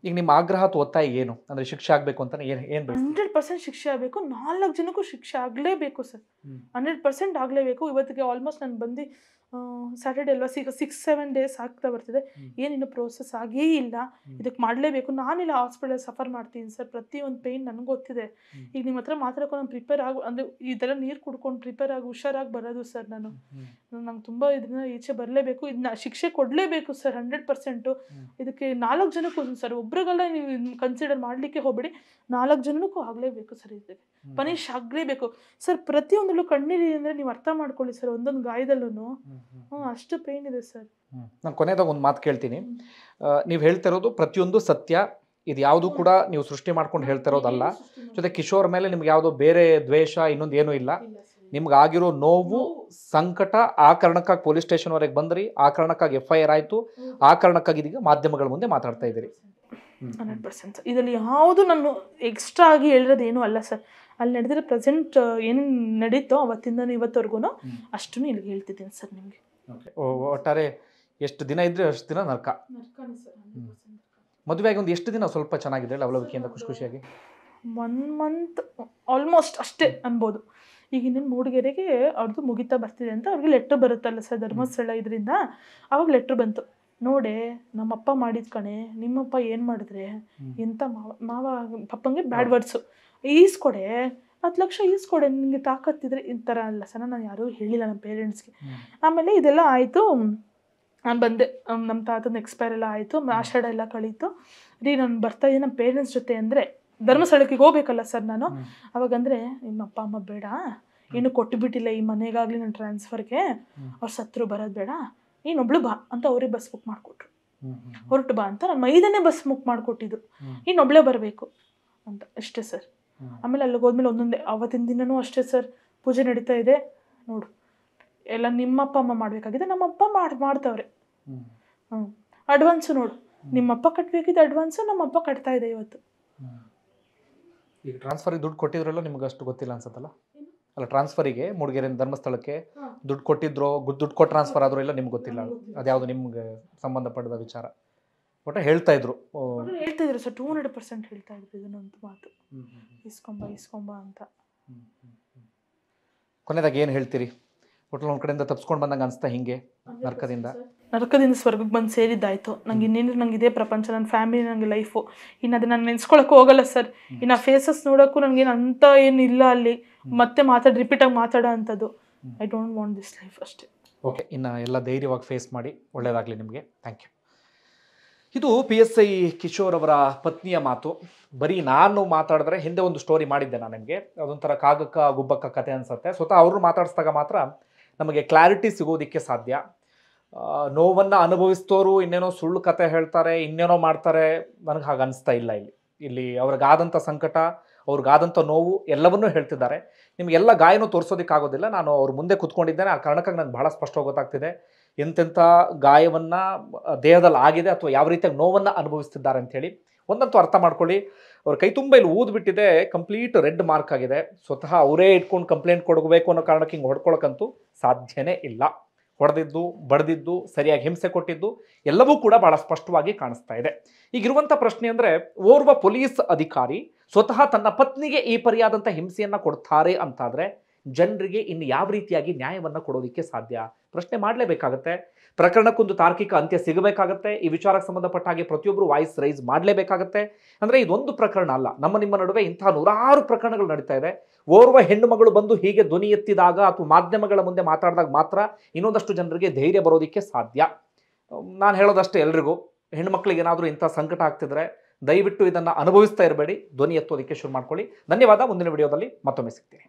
ಈಗ ನಿಮ್ಮ ಆಗ್ರಹ ಅಥವಾ ಒತ್ತಾಯ ಏನು? ಅಂದರೆ ಶಿಕ್ಷೆ ಆಗಬೇಕು ಅಂತ ಏನು? 100% ಶಿಕ್ಷೆ ಆಗಬೇಕು. 4 ಜನಕ್ಕೂ ಶಿಕ್ಷೆ ಆಗಲೇಬೇಕು ಸರ್, 100% ಆಗಲೇಬೇಕು. ಇವತ್ತಿಗೆ ಆಲ್ಮೋಸ್ಟ್ ನಾನು ಬಂದು ಸ್ಯಾಟರ್ಡೆ ಅಲ್ವಾ, 6-7 ಡೇಸ್ ಆಗ್ತಾ ಬರ್ತಿದೆ. ಏನಿನ್ನು ಪ್ರೋಸೆಸ್ ಆಗೇ ಇಲ್ಲ. ಇದಕ್ಕೆ ಮಾಡಲೇಬೇಕು. ನಾನಿಲ್ಲ ಹಾಸ್ಪಿಟಲ್ ಸಫರ್ ಮಾಡ್ತೀನಿ ಸರ್. ಪ್ರತಿಯೊಂದು ಪೇಯ್ನ್ ನನಗೆ ಗೊತ್ತಿದೆ. ಈಗ ನಿಮ್ಮ ಹತ್ರ ಮಾತಾಡೋಕೆ ನಾನು ಪ್ರಿಪೇರ್ ಆಗಿ, ಅಂದರೆ ಈ ಥರ ನೀರು ಕುಡ್ಕೊಂಡು ಪ್ರಿಪೇರ್ ಆಗಿ ಹುಷಾರಾಗಿ ಬರೋದು ಸರ್. ನಂಗೆ ತುಂಬ ಇದನ್ನ ಈಚೆ ಬರಲೇಬೇಕು. ಇದನ್ನ ಶಿಕ್ಷೆ ಕೊಡಲೇಬೇಕು ಸರ್, 100%. ಇದಕ್ಕೆ 4 ಜನಕ್ಕೂ ಸರ್, ಒಬ್ರಿಗೆಲ್ಲ ನೀವು ಕನ್ಸಿಡರ್ ಮಾಡಲಿಕ್ಕೆ ಹೋಗ್ಬೇಡಿ, 4 ಜನಕ್ಕೂ ಆಗಲೇಬೇಕು ಸರ್. ಇದಕ್ಕೆ ಪನಿಷ್ ಆಗಲೇಬೇಕು ಸರ್. ಪ್ರತಿಯೊಂದರಲ್ಲೂ ಕಣ್ಣೀರಿ ಅಂದರೆ ನೀವು ಅರ್ಥ ಮಾಡ್ಕೊಳ್ಳಿ ಸರ್. ಒಂದೊಂದು ಗಾಯದಲ್ಲೂ ಅಷ್ಟು ಪೇಯ್ನ್ ಇದೆ ಸರ್. ನಾನು ಕೊನೆಯದಾಗ ಒಂದು ಮಾತು ಕೇಳ್ತೀನಿ. ನೀವು ಹೇಳ್ತಿರೋದು ಪ್ರತಿಯೊಂದು ಸತ್ಯ, ಇದು ಯಾವುದು ಕೂಡ ನೀವು ಸೃಷ್ಟಿ ಮಾಡ್ಕೊಂಡು ಹೇಳ್ತಿರೋದಲ್ಲ. ಜೊತೆ ಕಿಶೋರ್ ಮೇಲೆ ನಿಮ್ಗೆ ಯಾವುದೋ ಬೇರೆ ದ್ವೇಷ ಇನ್ನೊಂದು ಏನೂ ಇಲ್ಲ. ನಿಮ್ಗೆ ಆಗಿರೋ ನೋವು, ಸಂಕಟ, ಆ ಕಾರಣಕ್ಕಾಗಿ ಪೊಲೀಸ್ ಸ್ಟೇಷನ್ವರೆಗೆ ಬಂದ್ರಿ, ಆ ಕಾರಣಕ್ಕಾಗಿ FIR ಆಯಿತು, ಆ ಕಾರಣಕ್ಕಾಗಿ ಇದೀಗ ಮಾಧ್ಯಮಗಳ ಮುಂದೆ ಮಾತಾಡ್ತಾ ಇದ್ದೀರಿ. 100%. ಇದರಲ್ಲಿ ಯಾವುದು ನಾನು ಎಕ್ಸ್ಟ್ರಾ ಆಗಿ ಹೇಳಿರೋದು ಏನೂ ಅಲ್ಲ ಸರ್. ಅಲ್ಲಿ ನಡೆದಿರೋ ಪ್ರೆಸೆಂಟ್ ಏನೇನು ನಡೀತೋ ಅವತ್ತಿಂದ ಇವತ್ತವರೆಗೂ ಅಷ್ಟನ್ನು ಇಲ್ಲಿ ಹೇಳ್ತಿದ್ದೀನಿ ಸರ್ ನಿಮಗೆ. ಒಟ್ಟಾರೆ ಎಷ್ಟು ದಿನ ಇದ್ರೆ ಅಷ್ಟು ದಿನ ನರ್ಕ. ಮದುವೆ ಆಗಿ ಒಂದು ಎಷ್ಟು ದಿನ ಸ್ವಲ್ಪ ಚೆನ್ನಾಗಿದೆ ಲವಲವಿಕೆಯಿಂದ ಖುಷಿಯಾಗಿ? 1 ಮಂತ್ ಆಲ್ಮೋಸ್ಟ್ ಅಷ್ಟೇ ಅನ್ಬೋದು. ಈಗ ಇನ್ನೇನು ಮೂಡಿಗೆರೆಗೆ ಅವ್ರದ್ದು ಮುಗಿತಾ ಬರ್ತಿದೆ ಅಂತ ಅವ್ರಿಗೆ ಲೆಟ್ರ್ ಬರುತ್ತಲ್ಲ ಸರ್, ಧರ್ಮಸ್ಥಳ ಇದರಿಂದ. ಅವಾಗ ಲೆಟ್ರ್ ಬಂತು, ನೋಡೆ ನಮ್ಮಪ್ಪ ಮಾಡಿದ ಕಣೆ, ನಿಮ್ಮಪ್ಪ ಏನು ಮಾಡಿದ್ರೆ ಎಂಥ ಮಾವ ಪಪ್ಪಂಗೆ ಬ್ಯಾಡ್ ವರ್ಡ್ಸು, ಈಸ್ಕೊಡೆ 10 ಲಕ್ಷ ಈಸ್ಕೊಡೆ, ನಿಮಗೆ ತಾಕತ್ತಿದ್ರೆ ಈ ಥರ ಅಲ್ಲ ಸರ್. ನಾನು ಯಾರೂ ಹೇಳಿಲ್ಲ ನಮ್ಮ ಪೇರೆಂಟ್ಸ್ಗೆ. ಆಮೇಲೆ ಇದೆಲ್ಲ ಆಯಿತು, ನಾನು ಬಂದೆ, ನಮ್ಮ ತಾತನ ಎಕ್ಸ್ಪೈರ್ ಎಲ್ಲ ಆಯಿತು, ಆಷಾಢ ಎಲ್ಲ ಕಳೀತು. ನಾನು ಬರ್ತಾ ಇದ್ದೀನಿ ನಮ್ಮ ಪೇರೆಂಟ್ಸ್ ಜೊತೆ ಅಂದರೆ ಧರ್ಮಸ್ಥಳಕ್ಕೆ ಹೋಗ್ಬೇಕಲ್ಲ ಸರ್ ನಾನು. ಅವಾಗಂದರೆ ನಿಮ್ಮ ಅಪ್ಪ ಅಮ್ಮ ಬೇಡ, ಇನ್ನೂ ಕೊಟ್ಟುಬಿಟ್ಟಿಲ್ಲ ಈ ಮನೆಗಾಗಲಿ ನನ್ನ ಟ್ರಾನ್ಸ್ಫರ್ಗೆ, ಅವ್ರು ಸತ್ರು ಬರೋದು ಬೇಡ, ನೀನೊಬ್ಳು ಬಾ ಅಂತ ಅವ್ರಿಗೆ ಬಸ್ ಬುಕ್ ಮಾಡಿಕೊಟ್ರು. ಹೊರಟು ಬಾ ಅಂತ ನಾನು 5ನೇ ಬಸ್ ಬುಕ್ ಮಾಡಿಕೊಟ್ಟಿದ್ದು, ಇನ್ನೊಬ್ಳೇ ಬರಬೇಕು ಅಂತ ಅಷ್ಟೇ ಸರ್. ಆಮೇಲೆ ಅಲ್ಲಿಗೆ ಹೋದ್ಮೇಲೆ ಒಂದೊಂದೇ ಅವತ್ತಿನ ದಿನವೂ ಅಷ್ಟೇ ಸರ್, ಪೂಜೆ ನಡೀತಾ ಇದೆ ನೋಡು, ಎಲ್ಲ ನಿಮ್ಮಪ್ಪ ಅಮ್ಮ ಮಾಡಬೇಕಾಗಿದೆ, ನಮ್ಮಪ್ಪ ಮಾಡ್ತಾವ್ರೆ. ಅಡ್ವಾನ್ಸು ನೋಡು, ನಿಮ್ಮಪ್ಪ ಕಟ್ಟಬೇಕಿದ್ದು ಅಡ್ವಾನ್ಸು ನಮ್ಮಪ್ಪ ಕಟ್ತಾ ಇದೆ ಇವತ್ತು. ಈಗ ಟ್ರಾನ್ಸ್ಫರಿಗೆ ದುಡ್ಡು ಕೊಟ್ಟಿದ್ರಲ್ಲ, ನಿಮ್ಗೆ ಅಷ್ಟು ಗೊತ್ತಿಲ್ಲ ಅನ್ಸತ್ತಲ್ಲ? ಅಲ್ಲ, ಟ್ರಾನ್ಸ್ಫರಿಗೆ ಮೂಡಿಗೆರೆಯಿಂದ ಧರ್ಮಸ್ಥಳಕ್ಕೆ ದುಡ್ಡು ಕೊಟ್ಟಿದ್ರು, ದುಡ್ಡು ಕೊಟ್ಟು ಟ್ರಾನ್ಸ್ಫರ್ ಆದರೂ ಇಲ್ಲ ನಿಮ್ಗೆ ಗೊತ್ತಿಲ್ಲ? ಅದ್ಯಾವುದು ನಿಮ್ಗೆ ಸಂಬಂಧಪಟ್ಟದ ವಿಚಾರ? ಒಟ್ಟು ಹೇಳ್ತಾ ಇದ್ರು ಸರ್, 200% ಹೇಳ್ತಾ ಇದ್ರು ಇದನ್ನೊಂದು ಮಾತು, ಇಸ್ಕೊಂಬ ಅಂತ. ಕೊನೆದಾಗ ಏನು ಹೇಳ್ತೀರಿ? ಒಟ್ಟು ಒಂದು ಕಡೆಯಿಂದ ತಪ್ಸ್ಕೊಂಡು ಬಂದಂಗೆ ಅನಿಸ್ತಾ ಹಿಂಗೆ ನರಕದಿಂದ ಸ್ವರ್ಗಕ್ಕೆ ಬಂದು ಸೇರಿದ್ದಾಯ್ತು. ನಂಗೆ ಇನ್ನೇನು, ನಂಗೆ ಇದೇ ಪ್ರಪಂಚ, ನನ್ನ ಫ್ಯಾಮಿಲಿ, ನನಗೆ ಲೈಫು. ಇನ್ನು ಅದನ್ನ ನಾನು ನೆನೆಸ್ಕೊಳಕ್ಕೆ ಹೋಗಲ್ಲ ಸರ್. ಇನ್ನು ಆ ಫೇಸಸ್ ನೋಡೋಕ್ಕೂ ನನಗೇನು ಅಂತ ಏನು ಇಲ್ಲ ಅಲ್ಲಿ. ಮತ್ತೆ ರಿಪೀಟಾಗಿ ಮಾತಾಡೋ ಅಂಥದ್ದು. I don't want this life ಅಷ್ಟೇ. ಓಕೆ, ಇನ್ನು ಎಲ್ಲ ಧೈರ್ಯವಾಗಿ ಫೇಸ್ ಮಾಡಿ, ಒಳ್ಳೆಯದಾಗಲಿ ನಿಮಗೆ. Thank you. ಇದು PSI ಕಿಶೋರ್ ಅವರ ಪತ್ನಿಯ ಮಾತು. ಬರೀ ನಾನು ಮಾತಾಡಿದ್ರೆ, ಹಿಂದೆ ಒಂದು ಸ್ಟೋರಿ ಮಾಡಿದ್ದೆ ನಾನು ನಿಮಗೆ, ಅದೊಂಥರ ಕಾಗಕ್ಕ ಗುಬ್ಬಕ್ಕ ಕತೆ ಅನಿಸುತ್ತೆ. ಸ್ವತಃ ಅವರು ಮಾತಾಡಿಸಿದಾಗ ಮಾತ್ರ ನಮಗೆ ಕ್ಲಾರಿಟಿ ಸಿಗೋದಕ್ಕೆ ಸಾಧ್ಯ. ನೋವನ್ನು ಅನುಭವಿಸ್ತೋರು ಇನ್ನೇನೋ ಸುಳ್ಳು ಕತೆ ಹೇಳ್ತಾರೆ, ಇನ್ನೇನೋ ಮಾಡ್ತಾರೆ, ನನಗೆ ಹಾಗೆ ಅನಿಸ್ತಾ ಇಲ್ಲ. ಇಲ್ಲಿ ಅವ್ರಿಗಾದಂಥ ಸಂಕಟ, ಅವ್ರಿಗಾದಂಥ ನೋವು ಎಲ್ಲವನ್ನೂ ಹೇಳ್ತಿದ್ದಾರೆ. ನಿಮಗೆಲ್ಲ ಗಾಯನೂ ತೋರಿಸೋದಕ್ಕಾಗೋದಿಲ್ಲ. ನಾನು ಅವ್ರ ಮುಂದೆ ಕೂತ್ಕೊಂಡಿದ್ದೇನೆ, ಆ ಕಾರಣಕ್ಕಾಗಿ ನನಗೆ ಭಾಳ ಸ್ಪಷ್ಟವಾಗಿ ಗೊತ್ತಾಗ್ತಿದೆ ಎಂತೆಂಥ ಗಾಯವನ್ನು ದೇಹದಲ್ಲಿ ಆಗಿದೆ ಅಥವಾ ಯಾವ ರೀತಿಯಾಗಿ ನೋವನ್ನು ಅನುಭವಿಸ್ತಿದ್ದಾರೆ ಅಂಥೇಳಿ. ಒಂದಂತೂ ಅರ್ಥ ಮಾಡ್ಕೊಳ್ಳಿ, ಅವ್ರ ಕೈ ತುಂಬ ಇಲ್ಲಿ ಊದ್ಬಿಟ್ಟಿದೆ, ಕಂಪ್ಲೀಟ್ ರೆಡ್ ಮಾರ್ಕ್ ಆಗಿದೆ. ಸ್ವತಃ ಅವರೇ ಇಟ್ಕೊಂಡು ಕಂಪ್ಲೇಂಟ್ ಕೊಡಬೇಕು ಅನ್ನೋ ಕಾರಣಕ್ಕೆ ಹಿಂಗೆ ಹೊಡ್ಕೊಳಕ್ಕಂತೂ ಸಾಧ್ಯನೇ ಇಲ್ಲ. ಹೊಡೆದಿದ್ದು, ಬಡ್ದಿದ್ದು, ಸರಿಯಾಗಿ ಹಿಂಸೆ ಕೊಟ್ಟಿದ್ದು ಎಲ್ಲವೂ ಕೂಡ ಭಾಳ ಸ್ಪಷ್ಟವಾಗಿ ಕಾಣಿಸ್ತಾ ಇದೆ. ಈಗಿರುವಂಥ ಪ್ರಶ್ನೆ ಅಂದರೆ, ಓರ್ವ ಪೊಲೀಸ್ ಅಧಿಕಾರಿ ಸ್ವತಃ ತನ್ನ ಪತ್ನಿಗೆ ಈ ಪರಿಯಾದಂಥ ಹಿಂಸೆಯನ್ನು ಕೊಡ್ತಾರೆ ಅಂತಾದರೆ ಜನರಿಗೆ ಇನ್ನು ಯಾವ ರೀತಿಯಾಗಿ ನ್ಯಾಯವನ್ನು ಕೊಡೋದಕ್ಕೆ ಸಾಧ್ಯ? ಪ್ರಶ್ನೆ ಮಾಡಲೇಬೇಕಾಗತ್ತೆ. ಪ್ರಕರಣಕ್ಕೊಂದು ತಾರ್ಕಿಕ ಅಂತ್ಯ ಸಿಗಬೇಕಾಗತ್ತೆ. ಈ ವಿಚಾರಕ್ಕೆ ಸಂಬಂಧಪಟ್ಟ ಹಾಗೆ ಪ್ರತಿಯೊಬ್ಬರು ವಾಯ್ಸ್ ರೈಸ್ ಮಾಡಲೇಬೇಕಾಗತ್ತೆ. ಅಂದರೆ ಇದೊಂದು ಪ್ರಕರಣ ಅಲ್ಲ, ನಿಮ್ಮ ನಡುವೆ ಇಂತಹ 100 ಪ್ರಕರಣಗಳು ನಡೀತಾ ಇದೆ. ಓರ್ವ ಹೆಣ್ಣು ಮಗಳು ಬಂದು ಹೀಗೆ ಧ್ವನಿ ಎತ್ತಿದಾಗ ಅಥವಾ ಮಾಧ್ಯಮಗಳ ಮುಂದೆ ಮಾತಾಡಿದಾಗ ಮಾತ್ರ ಇನ್ನೊಂದಷ್ಟು ಜನರಿಗೆ ಧೈರ್ಯ ಬರೋದಕ್ಕೆ ಸಾಧ್ಯ. ನಾನು ಹೇಳೋದಷ್ಟೇ, ಎಲ್ರಿಗೂ ಹೆಣ್ಮಕ್ಳಿಗೆ ಏನಾದರೂ ಇಂಥ ಸಂಕಟ ಆಗ್ತಿದ್ರೆ ದಯವಿಟ್ಟು ಇದನ್ನು ಅನುಭವಿಸ್ತಾ ಇರಬೇಡಿ, ಧ್ವನಿ ಎತ್ತೋದಕ್ಕೆ ಶುರು ಮಾಡ್ಕೊಳ್ಳಿ. ಧನ್ಯವಾದ. ಮುಂದಿನ ವಿಡಿಯೋದಲ್ಲಿ ಮತ್ತೊಮ್ಮೆ ಸಿಗ್ತೀನಿ.